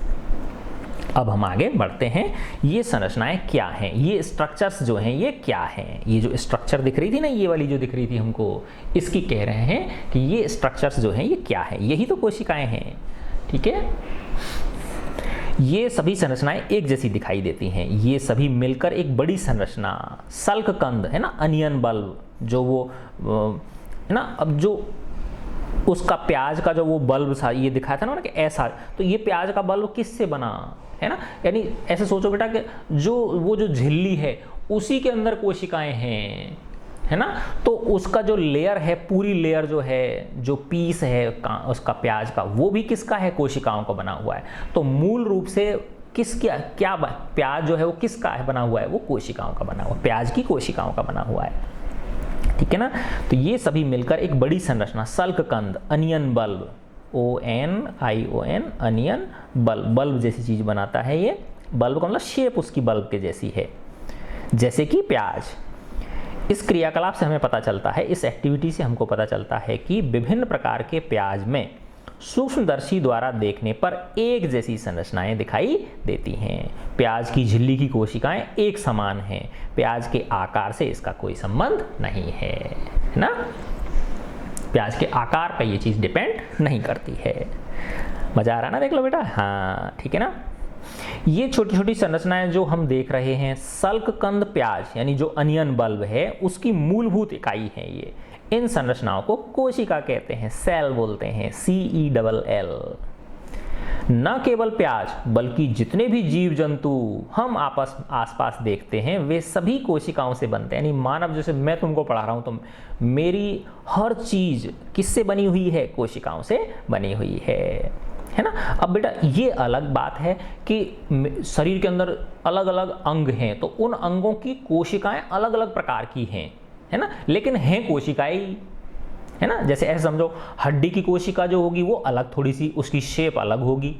अब हम आगे बढ़ते हैं, ये संरचनाएं क्या हैं, ये स्ट्रक्चर्स जो हैं ये क्या हैं। ये जो स्ट्रक्चर दिख रही थी ना, ये वाली जो दिख रही थी हमको, इसकी कह रहे हैं कि ये स्ट्रक्चर्स जो हैं ये क्या है, यही तो कोशिकाएं हैं। ठीक है, ये सभी संरचनाएं एक जैसी दिखाई देती हैं, ये सभी मिलकर एक बड़ी संरचना, सल्ककंद, है ना, अनियन बल्ब, जो वो, है ना, अब जो उसका प्याज का जो वो बल्ब था, ये दिखाया था ना कि ऐसा, तो ये प्याज का बल्ब किससे बना, है ना। यानी ऐसे सोचो बेटा कि जो वो जो झिल्ली है उसी के अंदर कोशिकाएं हैं, है ना। तो उसका जो लेयर है, पूरी लेयर जो है, जो पीस है उसका प्याज का, वो भी किसका है, कोशिकाओं का बना हुआ है। तो मूल रूप से क्या प्याज जो है वो किसका है बना हुआ है, वो कोशिकाओं का बना हुआ, प्याज की कोशिकाओं का बना हुआ है। ठीक है ना। तो ये सभी मिलकर एक बड़ी संरचना, सल्ककंद, onion bulb, ONION, onion bulb, bulb जैसी चीज बनाता है ये। बल्ब का मतलब शेप उसकी बल्ब के जैसी है, जैसे कि प्याज। इस क्रियाकलाप से हमें पता चलता है, इस एक्टिविटी से हमको पता चलता है कि विभिन्न प्रकार के प्याज में सूक्ष्मदर्शी द्वारा देखने पर एक जैसी संरचनाएं दिखाई देती हैं। प्याज की झिल्ली की कोशिकाएं एक समान हैं, प्याज के आकार से इसका कोई संबंध नहीं है, ना। प्याज के आकार पर यह चीज डिपेंड नहीं करती है। मजा आ रहा ना, देख लो बेटा। हाँ, ठीक है ना। ये छोटी छोटी संरचनाएं जो हम देख रहे हैं, सल्ककंद प्याज यानी जो अनियन बल्ब है उसकी मूलभूत इकाई है ये। इन संरचनाओं को कोशिका कहते हैं, सेल बोलते हैं, CELL। न केवल प्याज बल्कि जितने भी जीव जंतु हम आसपास देखते हैं वे सभी कोशिकाओं से बनते हैं। यानी मानव, जैसे मैं तुमको पढ़ा रहा हूं तो मेरी हर चीज किससे बनी हुई है, कोशिकाओं से बनी हुई है ना। अब बेटा ये अलग बात है कि शरीर के अंदर अलग अलग अंग हैं, तो उन अंगों की कोशिकाएं अलग अलग प्रकार की हैं, है ना, लेकिन हैं कोशिकाएं, है ना। जैसे ऐसे समझो, हड्डी की कोशिका जो होगी वो अलग, थोड़ी सी उसकी शेप अलग होगी,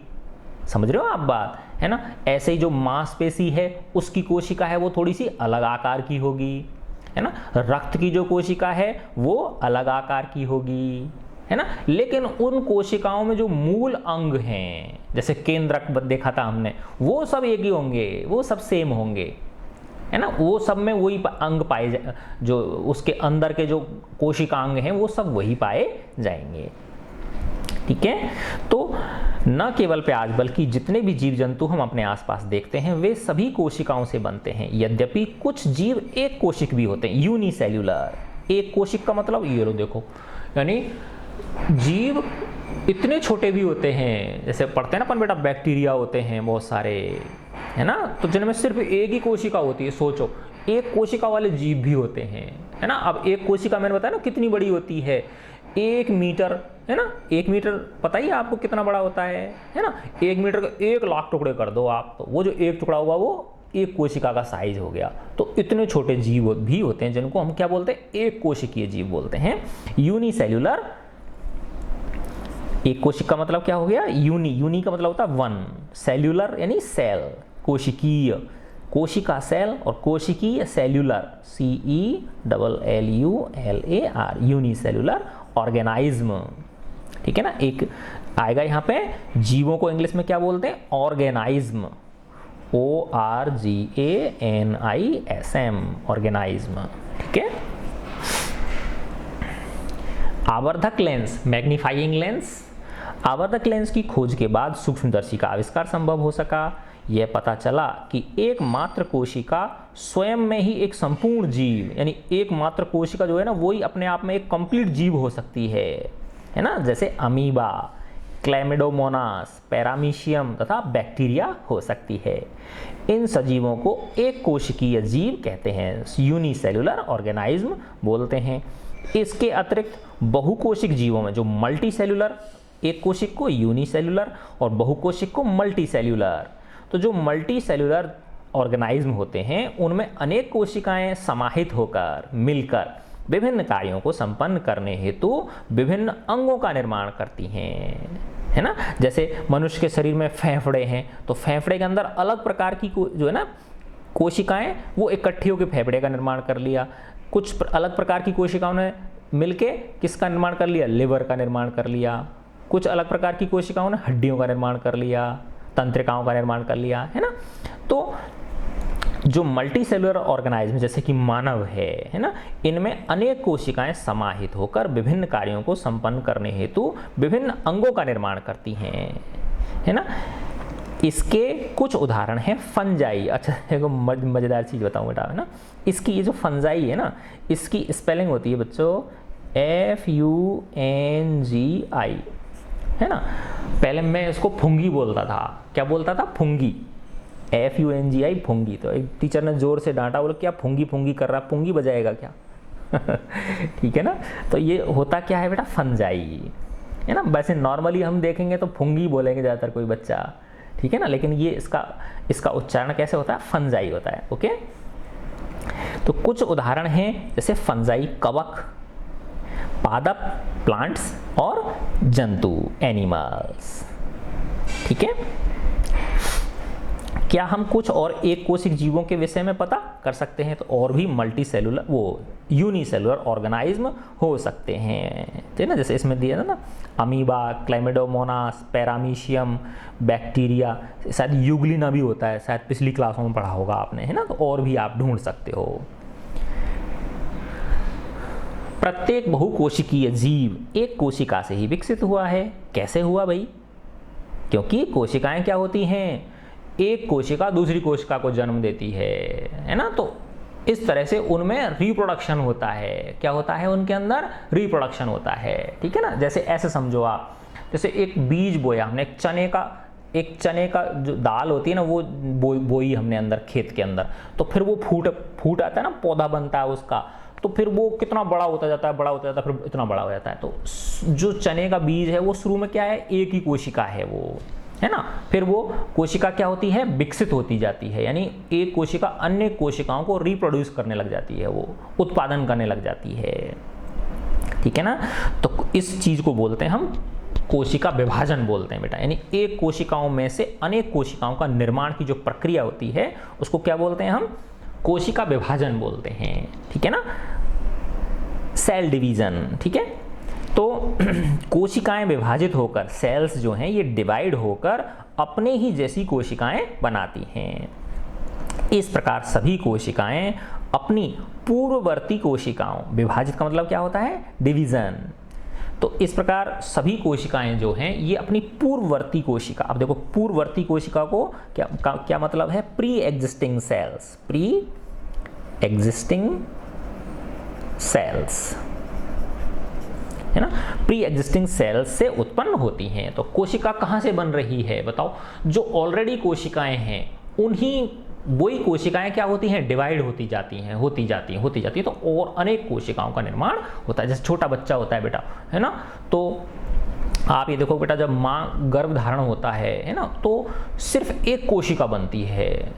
समझ रहे हो आप बात, है ना। ऐसे ही जो मांसपेशी है उसकी कोशिका है वो थोड़ी सी अलग आकार की होगी, है ना। रक्त की जो कोशिका है वो अलग आकार की होगी, है ना। लेकिन उन कोशिकाओं में जो मूल अंग हैं, जैसे केंद्रक देखा था हमने, वो सब एक ही होंगे, वो सब सेम होंगे, है ना। वो सब में वही अंग पाए जो उसके अंदर के जो कोशिकांग हैं वो सब वही पाए जाएंगे। ठीक है। तो न केवल प्याज बल्कि जितने भी जीव जंतु हम अपने आसपास देखते हैं वे सभी कोशिकाओं से बनते हैं। यद्यपि कुछ जीव एक कोशिक भी होते हैं, यूनिसेल्यूलर। एक कोशिक का मतलब ये लो देखो, यानी जीव इतने छोटे भी होते हैं, जैसे पढ़ते हैं ना अपन बेटा, बैक्टीरिया होते हैं बहुत सारे, है ना, तो जिनमें सिर्फ एक ही कोशिका होती है। सोचो, एक कोशिका वाले जीव भी होते हैं, है ना। अब एक कोशिका मैंने बताया ना कितनी बड़ी होती है, 1 मीटर, है ना। 1 मीटर पता ही आपको कितना बड़ा होता है ना। 1 मीटर का 1 लाख टुकड़े कर दो आप, तो वो जो एक टुकड़ा हुआ वो एक कोशिका का साइज हो गया। तो इतने छोटे जीव भी होते हैं जिनको हम क्या बोलते हैं, एक कोशिकीय जीव बोलते हैं, यूनिसेल्यूलर। एक कोशिका का मतलब क्या हो गया, यूनी का मतलब होता है वन, सेल्यूलर यानी सेल, कोशिकीय, कोशिका सेल, और कोशिकीय सेल्यूलर, CELLULAR, यूनिसेल्यूलर ऑर्गेनाइज्म। ठीक है ना, एक आएगा यहाँ पे, जीवों को इंग्लिश में क्या बोलते हैं, ऑर्गेनाइज्म, ORGANISM, ऑर्गेनाइज्म। ठीक है। आवर्धक लेंस, मैग्नीफाइंग लेंस। आवर्धक लेंस की खोज के बाद सूक्ष्मदर्शी का आविष्कार संभव हो सका। यह पता चला कि एकमात्र कोशिका स्वयं में ही एक संपूर्ण जीव, यानी एकमात्र कोशिका जो है ना, वही अपने आप में एक कंप्लीट जीव हो सकती है ना, जैसे अमीबा, क्लैमिडोमोनास, पैरामीशियम तथा बैक्टीरिया हो सकती है। इन सजीवों को एक कोशिकीय जीव कहते हैं, यूनिसेल्यूलर ऑर्गेनाइज्म बोलते हैं। इसके अतिरिक्त बहुकोशिक जीवों में, जो मल्टीसेल्यूलर, एक कोशिक को यूनिसेल्यूलर और बहुकोशिक को मल्टीसेल्यूलर, तो जो मल्टीसेल्यूलर ऑर्गेनाइज्म होते हैं उनमें अनेक कोशिकाएं समाहित होकर मिलकर विभिन्न कार्यों को संपन्न करने हेतु विभिन्न अंगों का निर्माण करती हैं, है ना। जैसे मनुष्य के शरीर में फेफड़े हैं, तो फेफड़े के अंदर अलग प्रकार की जो है ना कोशिकाएं, वो इकट्ठी होकर फेफड़े का निर्माण कर लिया। कुछ अलग प्रकार की कोशिकाओं ने मिलके किसका निर्माण कर लिया, लिवर का निर्माण कर लिया। कुछ अलग प्रकार की कोशिकाओं ने हड्डियों का निर्माण कर लिया, तंत्रिकाओं का निर्माण कर लिया, है ना। तो जो मल्टी सेलुलर ऑर्गेनाइज्म जैसे कि मानव है ना, इनमें अनेक कोशिकाएं समाहित होकर विभिन्न कार्यों को संपन्न करने हेतु विभिन्न अंगों का निर्माण करती हैं, है ना। इसके कुछ उदाहरण हैं फंजाई। अच्छा, एक मजेदार चीज बताऊं बेटा, है ना, इसकी ये जो फंजाई है ना, इसकी स्पेलिंग होती है बच्चों FUNGI, है ना। पहले मैं इसको फुंगी बोलता था, क्या बोलता था, फुंगी, FUNGI, फुंगी। तो एक टीचर ने जोर से डांटा, बोले क्या फुंगी फुंगी कर रहा, पुंगी बजाएगा क्या। ठीक है ना। तो ये होता क्या है बेटा, फंजाई, है ना। वैसे नॉर्मली हम देखेंगे तो फुंगी बोलेंगे ज़्यादातर कोई बच्चा, ठीक है ना, लेकिन ये इसका उच्चारण कैसे होता है, फंजाई होता है। ओके, तो कुछ उदाहरण हैं जैसे फंजाई कवक, पादप प्लांट्स, और जंतु एनिमल्स। ठीक है। क्या हम कुछ और एक कोशिक जीवों के विषय में पता कर सकते हैं, तो और भी मल्टी सेलुलर, वो यूनिसेलुलर ऑर्गेनाइज्म हो सकते हैं, ठीक है ना। जैसे इसमें दिया था ना, अमीबा, क्लैमिडोमोनास, पैरामीशियम, बैक्टीरिया, शायद यूग्लिना भी होता है, शायद पिछली क्लासों में पढ़ा होगा आपने, है ना। तो और भी आप ढूंढ सकते हो। प्रत्येक बहुकोशिकीय जीव एक कोशिका से ही विकसित हुआ है। कैसे हुआ भाई, क्योंकि कोशिकाएं क्या होती हैं, एक कोशिका दूसरी कोशिका को जन्म देती है ना। तो इस तरह से उनमें रिप्रोडक्शन होता है। क्या होता है, उनके अंदर रिप्रोडक्शन होता है, ठीक है ना। जैसे ऐसे समझो आप, जैसे एक बीज बोया हमने, एक चने का जो दाल होती है ना, वो बोई हमने अंदर खेत के अंदर, तो फिर वो फूट आता है ना, पौधा बनता है उसका, तो फिर वो कितना बड़ा होता जाता है, फिर इतना बड़ा हो जाता है। तो जो चने का बीज है वो शुरू में क्या है, एक ही koशिका है वो, है ना। फिर वो कोशिका क्या होती है, विकसित होती जाती है, यानी एक कोशिका अन्य कोशिकाओं को रिप्रोड्यूस करने लग जाती है, वो उत्पादन करने लग जाती है, ठीक है ना। तो इस चीज को बोलते हैं हम कोशिका विभाजन बोलते हैं बेटा, यानी एक कोशिकाओं में से अनेक कोशिकाओं का निर्माण की जो प्रक्रिया होती है उसको क्या बोलते हैं हम, कोशिका विभाजन बोलते हैं, ठीक है ना, सेल डिवीजन, ठीक है। तो कोशिकाएं विभाजित होकर, सेल्स जो हैं ये डिवाइड होकर अपने ही जैसी कोशिकाएं बनाती हैं। इस प्रकार सभी कोशिकाएं अपनी पूर्ववर्ती कोशिकाओं, विभाजित का मतलब क्या होता है, डिवीजन। तो इस प्रकार सभी कोशिकाएं जो हैं ये अपनी पूर्ववर्ती कोशिका, अब देखो पूर्ववर्ती कोशिका को क्या मतलब है, pre existing cells, pre existing cells, है ना, प्री एग्जिस्टिंग सेल्स से उत्पन्न होती हैं। तो कोशिका कहाँ से बन रही है बताओ, जो ऑलरेडी कोशिकाएं हैं उन्हीं वही कोशिकाएं क्या होती हैं, डिवाइड होती जाती हैं, तो और अनेक कोशिकाओं का निर्माण होता है। जैसे छोटा बच्चा होता है बेटा, है ना, तो आप ये देखो बेटा, जब माँ गर्भ धारण होता है ना, तो सिर्फ एक कोशिका बनती है,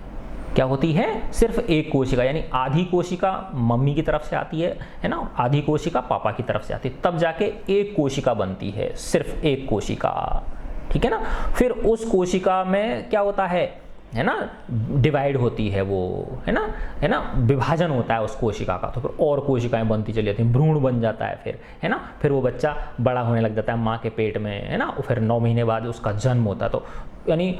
क्या होती है, सिर्फ एक कोशिका, यानी आधी कोशिका मम्मी की तरफ से आती है ना, आधी कोशिका पापा की तरफ से आती है, तब जाके एक कोशिका बनती है, सिर्फ एक कोशिका, ठीक है ना। फिर उस कोशिका में क्या होता है ना, डिवाइड होती है वो, है ना, विभाजन होता है उस कोशिका का, तो फिर और कोशिकाएं बनती चली जाती हैं, भ्रूण बन जाता है फिर, है ना। फिर वो बच्चा बड़ा होने लग जाता है माँ के पेट में, है ना, फिर 9 महीने बाद उसका जन्म होता है। तो यानी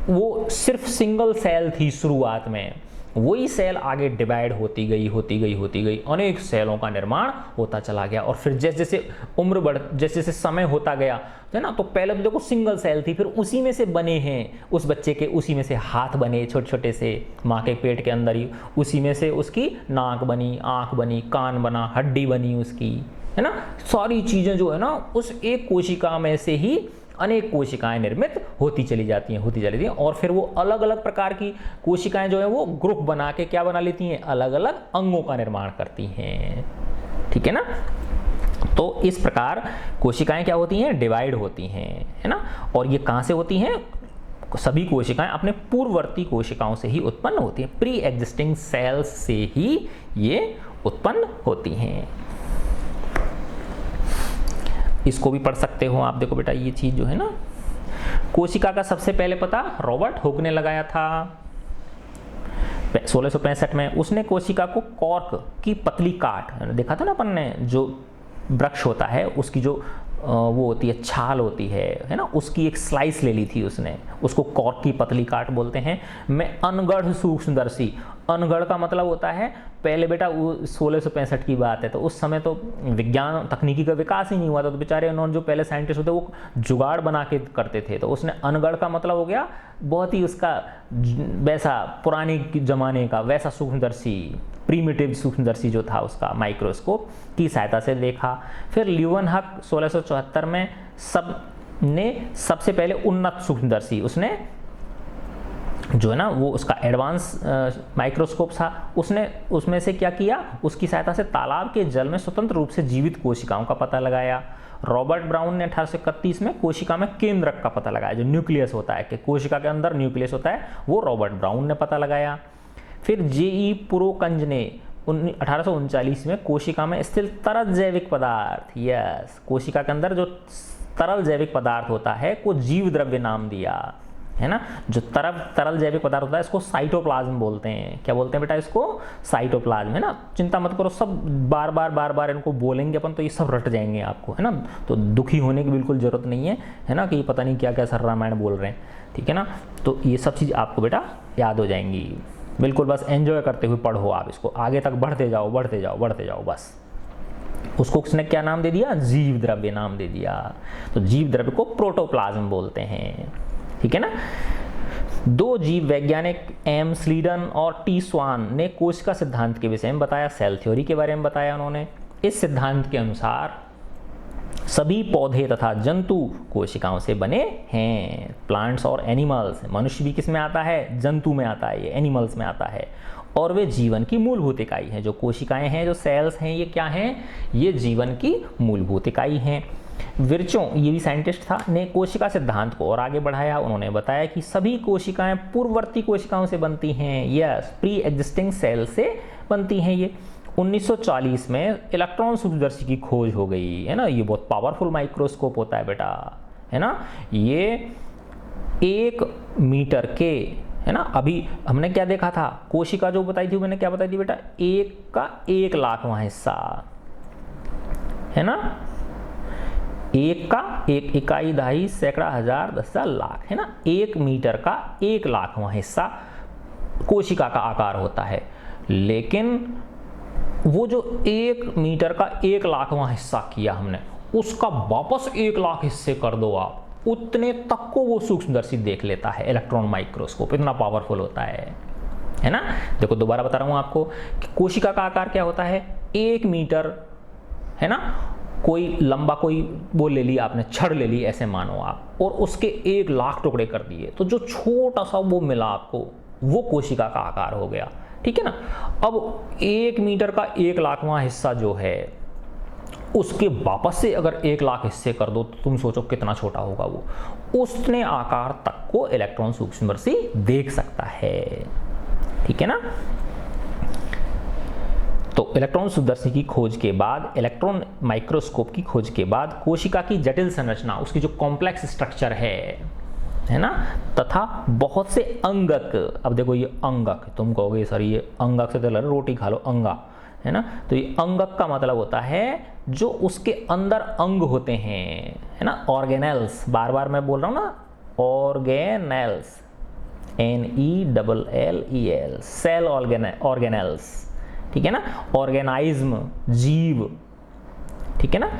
वो सिर्फ सिंगल सेल थी शुरुआत में, वही सेल आगे डिवाइड होती गई, अनेक सेलों का निर्माण होता चला गया। और फिर जैसे जैसे उम्र जैसे जैसे समय होता गया, है ना, तो पहले तो देखो सिंगल सेल थी, फिर उसी में से बने हैं उस बच्चे के, उसी में से हाथ बने छोटे छोटे से, माँ के पेट के अंदर ही, उसी में से उसकी नाक बनी, आँख बनी, कान बना, हड्डी बनी उसकी, है ना। सारी चीज़ें जो है ना, उस एक कोशिका में से ही अनेक कोशिकाएं निर्मित होती चली जाती हैं, और फिर वो अलग अलग प्रकार की कोशिकाएं जो है वो ग्रुप बना के क्या बना लेती हैं, अलग अलग अंगों का निर्माण करती हैं, ठीक है ना। तो इस प्रकार कोशिकाएं क्या होती हैं, डिवाइड होती हैं, है ना। और ये कहाँ से होती हैं, सभी कोशिकाएं अपने पूर्ववर्ती कोशिकाओं से ही उत्पन्न होती हैं, प्री एग्जिस्टिंग सेल्स से ही ये उत्पन्न होती हैं। इसको भी पढ़ सकते हो आप, देखो बेटा ये चीज जो है ना, कोशिका का सबसे पहले पता रॉबर्ट हुक ने लगाया था 1665 में। उसने कोशिका को कॉर्क की पतली काट, देखा था ना अपन ने, जो वृक्ष होता है उसकी जो वो होती है छाल होती है ना, उसकी एक स्लाइस ले ली थी उसने, उसको कॉर्क की पतली काट बोलते हैं। मैं अनगढ़ सूक्ष्मदर्शी, अनगढ़ का मतलब होता है, पहले बेटा वो 1665 की बात है, तो उस समय तो विज्ञान तकनीकी का विकास ही नहीं हुआ था, तो बेचारे उन्होंने जो पहले साइंटिस्ट होते वो जुगाड़ बना के करते थे, तो उसने अनगढ़ का मतलब हो गया बहुत ही उसका वैसा पुराने ज़माने का वैसा सूक्ष्मदर्शी, प्रीमिटिव सूक्ष्मदर्शी जो था उसका माइक्रोस्कोप की सहायता से देखा। फिर ल्यूवेनहक 1674 में सबसे पहले उन्नत सूक्ष्मदर्शी, उसने जो है ना वो उसका एडवांस माइक्रोस्कोप था, उसने उसमें से क्या किया, उसकी सहायता से तालाब के जल में स्वतंत्र रूप से जीवित कोशिकाओं का पता लगाया। रॉबर्ट ब्राउन ने 1831 में कोशिका में केंद्रक का पता लगाया, जो न्यूक्लियस होता है, कि कोशिका के अंदर न्यूक्लियस होता है, वो रॉबर्ट ब्राउन ने पता लगाया। फिर J.E. पुरोकंज ने 1839 में कोशिका में स्थिर तरल जैविक पदार्थ, यस, कोशिका के अंदर जो तरल जैविक पदार्थ होता है को जीव द्रव्य नाम दिया, है ना। जो तरल जैविक पदार्थ होता है इसको साइटोप्लाज्म बोलते हैं। क्या बोलते हैं बेटा इसको, साइटोप्लाज्म, है ना। चिंता मत करो, सब बार बार इनको बोलेंगे अपन तो ये सब रट जाएंगे आपको, है ना। तो दुखी होने की बिल्कुल जरूरत नहीं है ना, कि पता नहीं क्या क्या सर रामायण बोल रहे हैं, ठीक है ना। तो ये सब चीज़ आपको बेटा याद हो जाएंगी, बिल्कुल बस एंजॉय करते हुए पढ़ो आप इसको, आगे तक बढ़ते जाओ बस। उसको उसने क्या नाम दे दिया, जीव द्रव्य नाम दे दिया। तो जीव द्रव्य को प्रोटोप्लाज्म बोलते हैं, ठीक है ना। दो जीव वैज्ञानिक एम स्लीडन और टी स्वान ने कोशिका सिद्धांत के विषय में बताया, सेल थ्योरी के बारे में बताया उन्होंने। इस सिद्धांत के अनुसार सभी पौधे तथा जंतु कोशिकाओं से बने हैं, प्लांट्स और एनिमल्स। मनुष्य भी किस में आता है, जंतु में आता है, ये एनिमल्स में आता है, और वे जीवन की मूलभूत इकाई हैं। जो कोशिकाएं हैं, जो सेल्स हैं, ये क्या हैं, ये जीवन की मूलभूत इकाई हैं। विर्चो, ये भी साइंटिस्ट था, ने कोशिका सिद्धांत को और आगे बढ़ाया। उन्होंने बताया कि सभी कोशिकाएं पूर्ववर्ती कोशिकाओं से बनती हैं, यस, प्री एग्जिस्टिंग सेल से बनती हैं ये। 1940 में इलेक्ट्रॉन सूक्ष्मदर्शी की खोज हो गई, है ना। ये बहुत पावरफुल माइक्रोस्कोप होता है बेटा, है ना। ये 1 मीटर के, है ना। अभी हमने क्या देखा था, कोशिका जो बताई थी, मैंने क्या बताई थी बेटा, 1 का 1 लाखवां हिस्सा, है ना। 1 का 1 इकाई, दहाई, सैकड़ा, हजार, 10,000, लाख, है ना। 1 मीटर का 1 लाखवां हिस्सा कोशिका का आकार होता है। लेकिन वो जो 1 मीटर का 1 लाखवां हिस्सा किया हमने, उसका वापस 1 लाख हिस्से कर दो आप, उतने तक को वो सूक्ष्मदर्शी देख लेता है, इलेक्ट्रॉन माइक्रोस्कोप इतना पावरफुल होता है ना। देखो दोबारा बता रहा हूं आपको कि कोशिका का आकार क्या होता है, 1 मीटर, है ना। कोई लंबा कोई वो ले लिया आपने, छड़ ले ली ऐसे मानो आप, और उसके 1 लाख टुकड़े कर दिए, तो जो छोटा सा वो मिला आपको, वो कोशिका का आकार हो गया, ठीक है ना। अब 1 मीटर का 1 लाखवां हिस्सा जो है, उसके वापस से अगर 1 लाख हिस्से कर दो तो तुम सोचो कितना छोटा होगा वो, उतने आकार तक को इलेक्ट्रॉन सूक्ष्मदर्शी देख सकता है ठीक है ना। तो इलेक्ट्रॉन सूक्ष्मदर्शी की खोज के बाद, इलेक्ट्रॉन माइक्रोस्कोप की खोज के बाद कोशिका की जटिल संरचना, उसकी जो कॉम्प्लेक्स स्ट्रक्चर है ना, तथा बहुत से अंगक, अब देखो ये अंगक, तुम कहोगे सर ये अंगक से तो लग रोटी खा लो, अंगा है ना, तो ये अंगक का मतलब होता है जो उसके अंदर अंग होते हैं, है ना, ऑर्गेनेल्स, बार बार मैं बोल रहा हूँ ना, ऑर्गेनेल्स, NELLEL, सेल ऑर्गेनेल्स, ठीक है ना, ऑर्गेनाइज्म, जीव, ठीक है ना,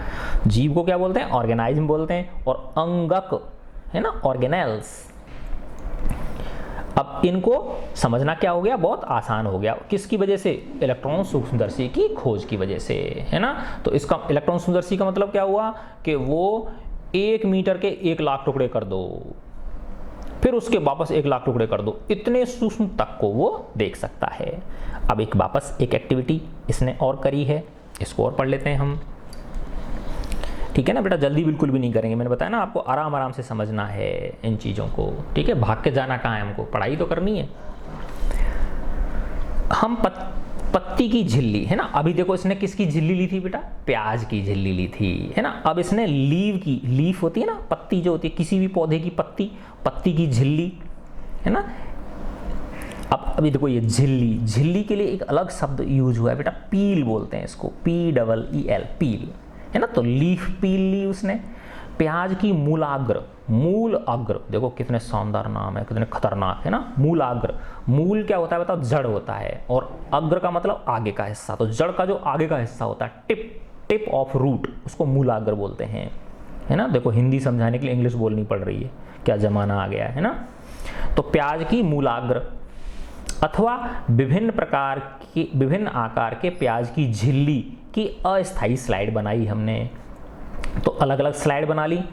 जीव को क्या बोलते हैं, ऑर्गेनाइज्म बोलते हैं, और अंगक है ना, ऑर्गेनेल्स। अब इनको समझना क्या हो गया, बहुत आसान हो गया, किसकी वजह से, इलेक्ट्रॉन सूक्ष्मदर्शी की खोज की वजह से, है ना। तो इसका इलेक्ट्रॉन सूक्ष्मदर्शी का मतलब क्या हुआ कि वो 1 मीटर के 1 लाख टुकड़े कर दो, फिर उसके वापस 1 लाख टुकड़े कर दो, इतने सूक्ष्म तक को वो देख सकता है। अब एक वापस एक एक्टिविटी इसने और करी है, इसको और पढ़ लेते हैं हम, ठीक है ना बेटा, जल्दी बिल्कुल भी नहीं करेंगे, मैंने बताया ना आपको आराम आराम से समझना है इन चीज़ों को, ठीक है, भाग के जाना कहाँ है, हमको पढ़ाई तो करनी है। हम पत्ती की झिल्ली, है ना, अभी देखो इसने किसकी झिल्ली ली थी बेटा, प्याज की झिल्ली ली थी, है ना। अब इसने लीव की, लीफ होती है ना, पत्ती जो होती है किसी भी पौधे की पत्ती, पत्ती की झिल्ली, है ना। अब अभी देखो ये झिल्ली, झिल्ली के लिए एक अलग शब्द यूज हुआ है बेटा, पील बोलते हैं इसको, PEEL, पील, है ना। तो लीफ पील ली उसने। प्याज की मूलाग्र, मूल अग्र, देखो कितने शानदार नाम है, कितने खतरनाक है ना, मूलाग्र, मूल क्या होता है बताओ, जड़ होता है, और अग्र का मतलब आगे का हिस्सा, तो जड़ का जो आगे का हिस्सा होता है, टिप ऑफ रूट, उसको मूलाग्र बोलते हैं, है ना। देखो हिंदी समझाने के लिए इंग्लिश बोलनी पड़ रही है, क्या जमाना आ गया है ना। तो प्याज की मूलाग्र अथवा विभिन्न प्रकार की, विभिन्न आकार के प्याज की झिल्ली की अस्थायी स्लाइड बनाई हमने। तो अलग अलग स्लाइड बना ली,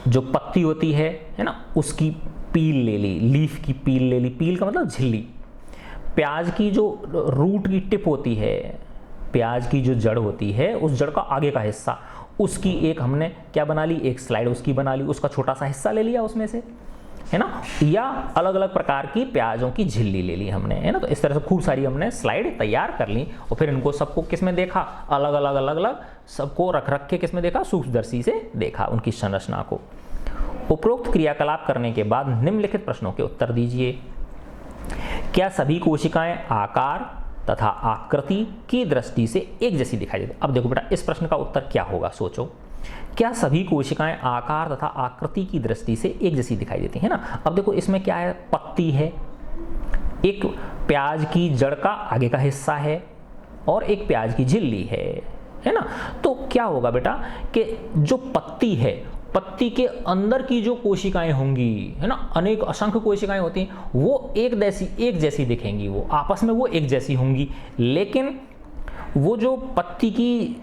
जो पत्ती होती है ना, उसकी पील ले ली, लीफ की पील ले ली, पील का मतलब झिल्ली। प्याज की जो रूट की टिप होती है, प्याज की जो जड़ होती है, उस जड़ का आगे का हिस्सा, उसकी एक हमने क्या बना ली, एक स्लाइड उसकी बना ली, उसका छोटा सा हिस्सा ले लिया उसमें से, है ना। या अलग अलग प्रकार की प्याजों की झिल्ली ले ली हमने, है ना। तो इस तरह से खूब सारी हमने स्लाइड तैयार कर ली, और फिर इनको सबको किस में देखा, अलग अलग सबको रख के किस में देखा, सूक्ष्मदर्शी से देखा उनकी संरचना को। उपरोक्त क्रियाकलाप करने के बाद निम्नलिखित प्रश्नों के उत्तर दीजिए। क्या सभी कोशिकाएं आकार तथा आकृति की दृष्टि से एक जैसी दिखाई देती? अब देखो बेटा इस प्रश्न का उत्तर क्या होगा, सोचो। क्या सभी कोशिकाएं आकार तथा आकृति की दृष्टि से एक जैसी दिखाई देती है ना। अब देखो इसमें क्या है, पत्ती है, एक प्याज की जड़ का आगे का हिस्सा है, और एक प्याज की झिल्ली है ना। तो क्या होगा बेटा कि जो पत्ती है, पत्ती के अंदर की जो कोशिकाएं होंगी, है ना, अनेक असंख्य कोशिकाएं होती हैं, वो एक जैसी दिखेंगी, वो आपस में वो एक जैसी होंगी, लेकिन वो जो पत्ती की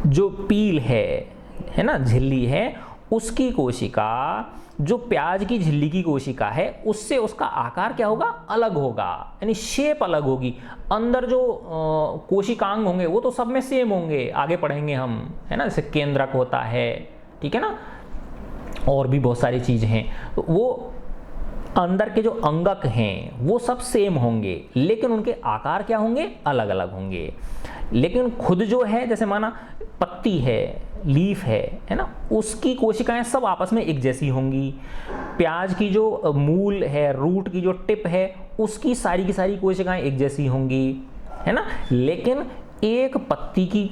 जो पील है ना, झिल्ली है, उसकी कोशिका, जो प्याज की झिल्ली की कोशिका है, उससे उसका आकार क्या होगा, अलग होगा, यानी शेप अलग होगी। अंदर जो कोशिकांग होंगे वो तो सब में सेम होंगे, आगे पढ़ेंगे हम, है ना, जैसे केंद्रक होता है, ठीक है ना, और भी बहुत सारी चीजें हैं। तो वो अंदर के जो अंगक हैं वो सब सेम होंगे, लेकिन उनके आकार क्या होंगे, अलग अलग होंगे। लेकिन खुद जो है, जैसे माना पत्ती है, लीफ है ना, उसकी कोशिकाएं सब आपस में एक जैसी होंगी। प्याज की जो मूल है, रूट की जो टिप है, उसकी सारी की सारी कोशिकाएं एक जैसी होंगी, है ना। लेकिन एक पत्ती की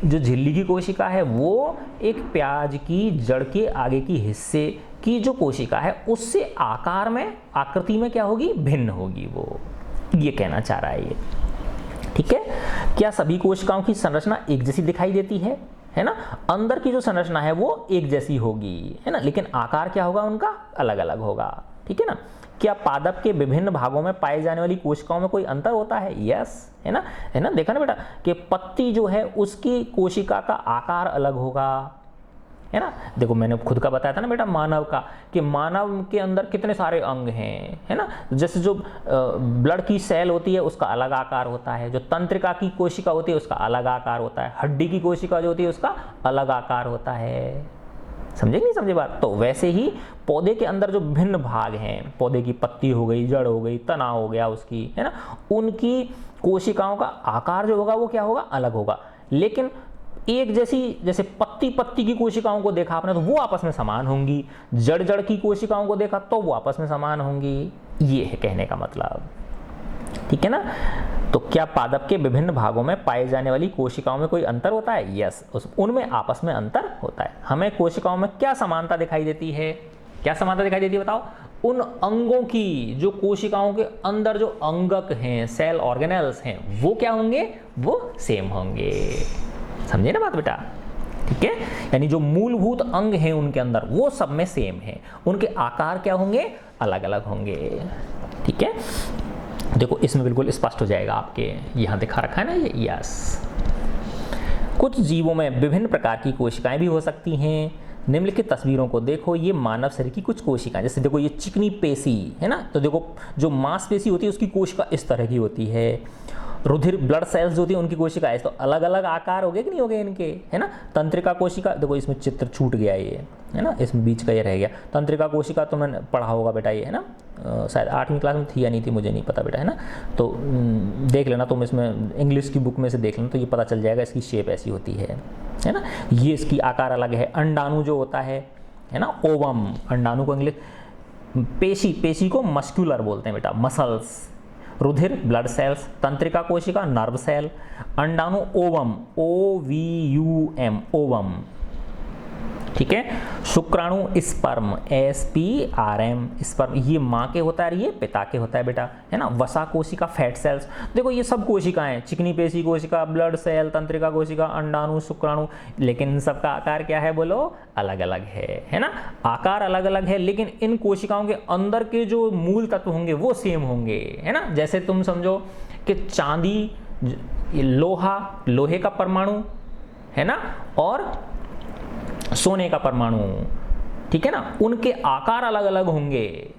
जो झिल्ली की कोशिका है, वो एक प्याज की जड़ के आगे की हिस्से की जो कोशिका है, उससे आकार में, आकृति में क्या होगी, भिन्न होगी। वो ये कहना चाह रहा है ये, ठीक है। क्या सभी कोशिकाओं की संरचना एक जैसी दिखाई देती है ना। अंदर की जो संरचना है वो एक जैसी होगी, है ना, लेकिन आकार क्या होगा उनका, अलग अलग होगा, ठीक है ना। क्या पादप के विभिन्न भागों में पाई जाने वाली कोशिकाओं में कोई अंतर होता है? यस, है ना, देखा ना बेटा कि पत्ती जो है उसकी कोशिका का आकार अलग होगा, है ना। देखो मैंने खुद का बताया था ना बेटा, मानव का, कि मानव के अंदर कितने सारे अंग हैं, है ना। जैसे जो ब्लड की सेल होती है उसका अलग आकार होता है, जो तंत्रिका की कोशिका होती है उसका अलग आकार होता है, हड्डी की कोशिका जो होती है उसका अलग आकार होता है समझे नहीं समझे बात? तो वैसे ही पौधे के अंदर जो विभिन्न भाग हैं, पौधे की पत्ती हो गई, जड़ हो गई, तना हो गया उसकी, है ना, उनकी कोशिकाओं का आकार जो होगा वो क्या होगा, अलग होगा। लेकिन एक जैसी, जैसे पत्ती पत्ती की कोशिकाओं को देखा आपने तो वो आपस में समान होंगी, जड़ जड़ की कोशिकाओं को देखा तो वो आपस में समान होंगी। ये है कहने का मतलब, ठीक है ना। तो क्या पादप के विभिन्न भागों में पाए जाने वाली कोशिकाओं में कोई अंतर होता है? यस, उनमें आपस में अंतर होता है। हमें कोशिकाओं में क्या समानता दिखाई देती है? क्या समानता दिखाई देती है बताओ? उन अंगों की, जो कोशिकाओं के अंदर जो अंगक हैं, सेल ऑर्गेनेल्स हैं, वो क्या होंगे, वो सेम होंगे। समझे ना बात बेटा? ठीक है, यानी जो मूलभूत अंग हैं उनके अंदर वो सब में सेम है, उनके आकार क्या होंगे, अलग अलग होंगे। ठीक है, देखो इसमें बिल्कुल स्पष्ट हो जाएगा आपके, यहां दिखा रखा है ना ये, यस। कुछ जीवों में विभिन्न प्रकार की कोशिकाएं भी हो सकती हैं। निम्नलिखित तस्वीरों को देखो, ये मानव शरीर की कुछ कोशिकाएं, जैसे देखो ये चिकनी पेशी है ना, तो देखो जो मांसपेशी होती है उसकी कोशिका इस तरह की होती है। रुधिर ब्लड सेल्स जो होती है उनकी कोशिका है, तो अलग अलग आकार हो गए कि नहीं हो गए इनके, है ना। तंत्रिका कोशिका, देखो इसमें चित्र छूट गया ये, है ना, इसमें बीच का ये रह गया। तंत्रिका कोशिका तुमने पढ़ा होगा बेटा ये, है ना, शायद 8वीं क्लास में थी या नहीं थी मुझे नहीं पता बेटा, है ना। तो देख लेना तुम, इसमें इंग्लिश की बुक में से देख लेना तो ये पता चल जाएगा, इसकी शेप ऐसी होती है ना। ये इसकी आकार अलग है। अंडाणु जो होता है ना, ओवम, अंडाणु को इंग्लिश, पेशी, पेशी को मस्कुलर बोलते हैं बेटा, मसल्स। रुधिर ब्लड सेल्स, तंत्रिका कोशिका नर्व सेल, अंडाणु ओवम, OVUM, ओवम। ठीक है, शुक्राणु स्पर्म, SPRM, स्पर्म, ये माँ के होता है, ये पिता के होता है बेटा, है ना। वसा कोशिका, फैट सेल्स, देखो ये सब कोशिकाएं, चिकनी पेशी कोशिका, ब्लड सेल, तंत्रिका कोशिका, अंडाणु, शुक्राणु, लेकिन इन सबका आकार क्या है बोलो, अलग अलग है ना। आकार अलग अलग है, लेकिन इन कोशिकाओं के अंदर के जो मूल तत्व होंगे वो सेम होंगे, है ना। जैसे तुम समझो कि चांदी, लोहा, लोहे का परमाणु, है ना, और सोने का परमाणु, ठीक है ना, उनके आकार अलग अलग होंगे,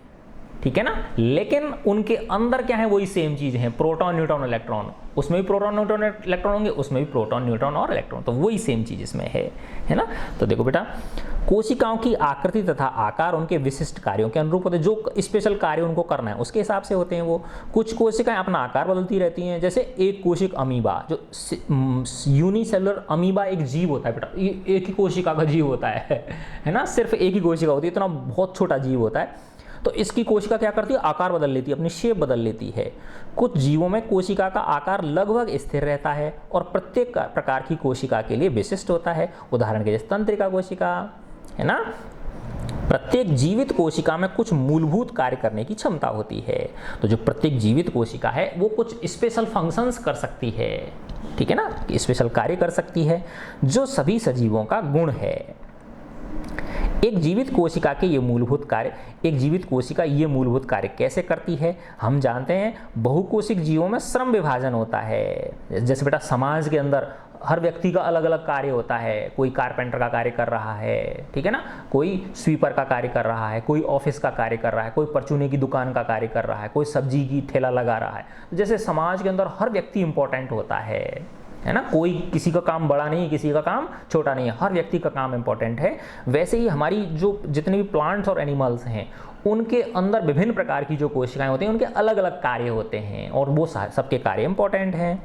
ठीक है ना, लेकिन उनके अंदर क्या है, वही सेम चीज है, प्रोटॉन न्यूट्रॉन इलेक्ट्रॉन। उसमें भी प्रोटॉन न्यूट्रॉन इलेक्ट्रॉन होंगे, उसमें भी प्रोटॉन न्यूट्रॉन और इलेक्ट्रॉन, तो वही सेम चीज इसमें है ना। तो देखो बेटा, कोशिकाओं की आकृति तथा आकार उनके विशिष्ट कार्यों के अनुरूप होते हैं, जो स्पेशल कार्य उनको करना है उसके हिसाब से होते हैं वो। कुछ कोशिकाएं अपना आकार बदलती रहती हैं, जैसे एक कोशिक अमीबा, जो यूनिसेलुलर अमीबा एक जीव होता है बेटा, एक ही कोशिका का जीव होता है ना, सिर्फ एक ही कोशिका होती है, इतना बहुत छोटा जीव होता है। तो इसकी कोशिका क्या करती है, आकार बदल लेती है, अपनी शेप बदल लेती है। कुछ जीवों में कोशिका का आकार लगभग स्थिर रहता है और प्रत्येक प्रकार की कोशिका के लिए विशिष्ट होता है। उदाहरण के जैसे तंत्रिका कोशिका, है ना। प्रत्येक जीवित कोशिका में कुछ मूलभूत कार्य करने की क्षमता होती है। तो जो प्रत्येक जीवित कोशिका है वो कुछ स्पेशल फंक्शंस कर सकती है, ठीक है ना, स्पेशल कार्य कर सकती है, जो सभी सजीवों का गुण है। एक जीवित कोशिका के ये मूलभूत कार्य, एक जीवित कोशिका ये मूलभूत कार्य कैसे करती है, हम जानते हैं बहुकोशिक जीवों में श्रम विभाजन होता है। जैसे बेटा समाज के अंदर हर व्यक्ति का अलग अलग कार्य होता है, कोई कारपेंटर का कार्य कर रहा है, ठीक है ना, कोई स्वीपर का कार्य कर रहा है, कोई ऑफिस का कार्य कर रहा है, कोई परचूने की दुकान का कार्य कर रहा है, कोई सब्जी की ठेला लगा रहा है। जैसे समाज के अंदर हर व्यक्ति इंपॉर्टेंट होता है ना, कोई किसी का काम बड़ा नहीं, किसी का काम छोटा नहीं है, हर व्यक्ति का काम इंपॉर्टेंट है। वैसे ही हमारी जो जितने भी प्लांट्स और एनिमल्स हैं उनके अंदर विभिन्न प्रकार की जो कोशिकाएं होती हैं उनके अलग अलग कार्य होते हैं और वो सबके कार्य इंपॉर्टेंट हैं,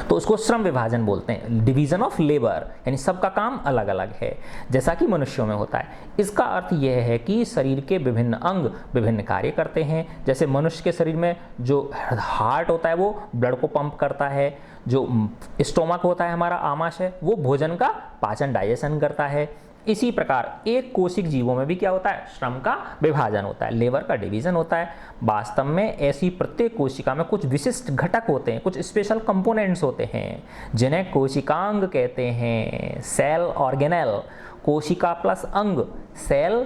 तो उसको श्रम विभाजन बोलते हैं, डिवीजन ऑफ लेबर, यानी सबका काम अलग अलग है, जैसा कि मनुष्यों में होता है। इसका अर्थ यह है कि शरीर के विभिन्न अंग विभिन्न कार्य करते हैं। जैसे मनुष्य के शरीर में जो हार्ट होता है वो ब्लड को पंप करता है, जो स्टोमक होता है हमारा आमाशय वो भोजन का पाचन डाइजेशन करता है। इसी प्रकार एक कोशिक जीवों में भी क्या होता है, श्रम का विभाजन होता है, लेबर का डिवीजन होता है। वास्तव में ऐसी प्रत्येक कोशिका में कुछ विशिष्ट घटक होते हैं, कुछ स्पेशल कंपोनेंट्स होते हैं जिन्हें कोशिकांग कहते हैं। सेल ऑर्गेनेल, कोशिका प्लस अंग, सेल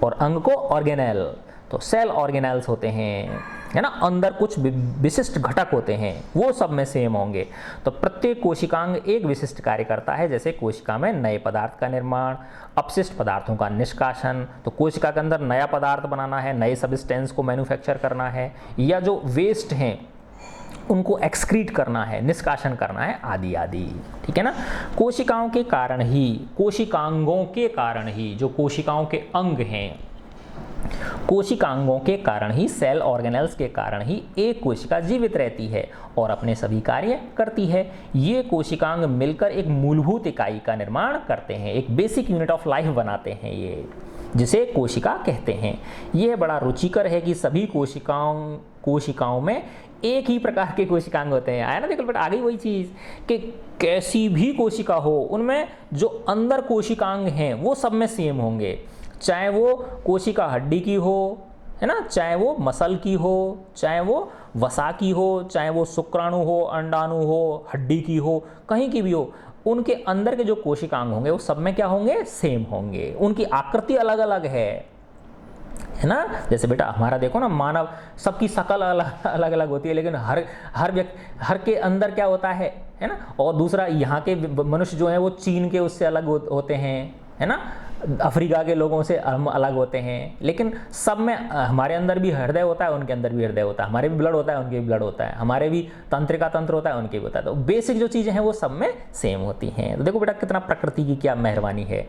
और अंग को ऑर्गेनेल, तो सेल ऑर्गेनेल्स होते हैं, है ना। अंदर कुछ विशिष्ट घटक होते हैं, वो सब में सेम होंगे। तो प्रत्येक कोशिकांग एक विशिष्ट कार्य करता है, जैसे कोशिका में नए पदार्थ का निर्माण, अपशिष्ट पदार्थों का निष्कासन, तो कोशिका के अंदर नया पदार्थ बनाना है, नए सब्सटेंस को मैन्युफैक्चर करना है, या जो वेस्ट हैं उनको एक्सक्रीट करना है, निष्कासन करना है, आदि आदि, ठीक है ना। कोशिकाओं के कारण ही, कोशिकांगों के कारण ही, जो कोशिकाओं के अंग हैं, कोशिकांगों के कारण ही, सेल ऑर्गेनेल्स के कारण ही एक कोशिका जीवित रहती है और अपने सभी कार्य करती है। ये कोशिकांग मिलकर एक मूलभूत इकाई का निर्माण करते हैं, एक बेसिक यूनिट ऑफ लाइफ बनाते हैं, ये जिसे कोशिका कहते हैं। यह बड़ा रुचिकर है कि सभी कोशिकाओं में एक ही प्रकार के कोशिकांग होते हैं। आया ना, देखो बेटा आ गई वही चीज़ कि कैसी भी कोशिका हो, उनमें जो अंदर कोशिकांग हैं वो सब में सेम होंगे, चाहे वो कोशिका हड्डी की हो, है ना, चाहे वो मसल की हो, चाहे वो वसा की हो, चाहे वो शुक्राणु हो, अंडाणु हो, हड्डी की हो, कहीं की भी हो, उनके अंदर के जो कोशिकांग होंगे वो सब में क्या होंगे, सेम होंगे। उनकी आकृति अलग अलग है ना। जैसे बेटा हमारा देखो ना, मानव सबकी शकल अलग अलग होती है, लेकिन हर के अंदर क्या होता है ना। और दूसरा, यहाँ के मनुष्य जो हैं वो चीन के उससे अलग होते हैं, है ना, अफ्रीका के लोगों से हम अलग होते हैं, लेकिन सब में हमारे अंदर भी हृदय होता है, उनके अंदर भी हृदय होता है, हमारे भी ब्लड होता है, उनके भी ब्लड होता है, हमारे भी तंत्रिका तंत्र होता है, उनके भी होता है। तो बेसिक जो चीज़ें हैं वो सब में सेम होती हैं। तो देखो बेटा कितना प्रकृति की क्या मेहरबानी है,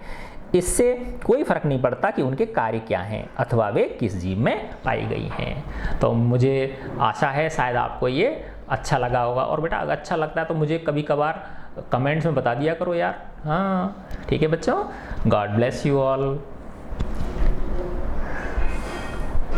इससे कोई फर्क नहीं पड़ता कि उनके कार्य क्या हैं अथवा वे किस जीव में पाई गई हैं। तो मुझे आशा है शायद आपको ये अच्छा लगा होगा, और बेटा अगर अच्छा लगता है तो मुझे कभी कभार कमेंट्स में बता दिया करो यार। हाँ ठीक है बच्चों, गॉड ब्लेस यू ऑल।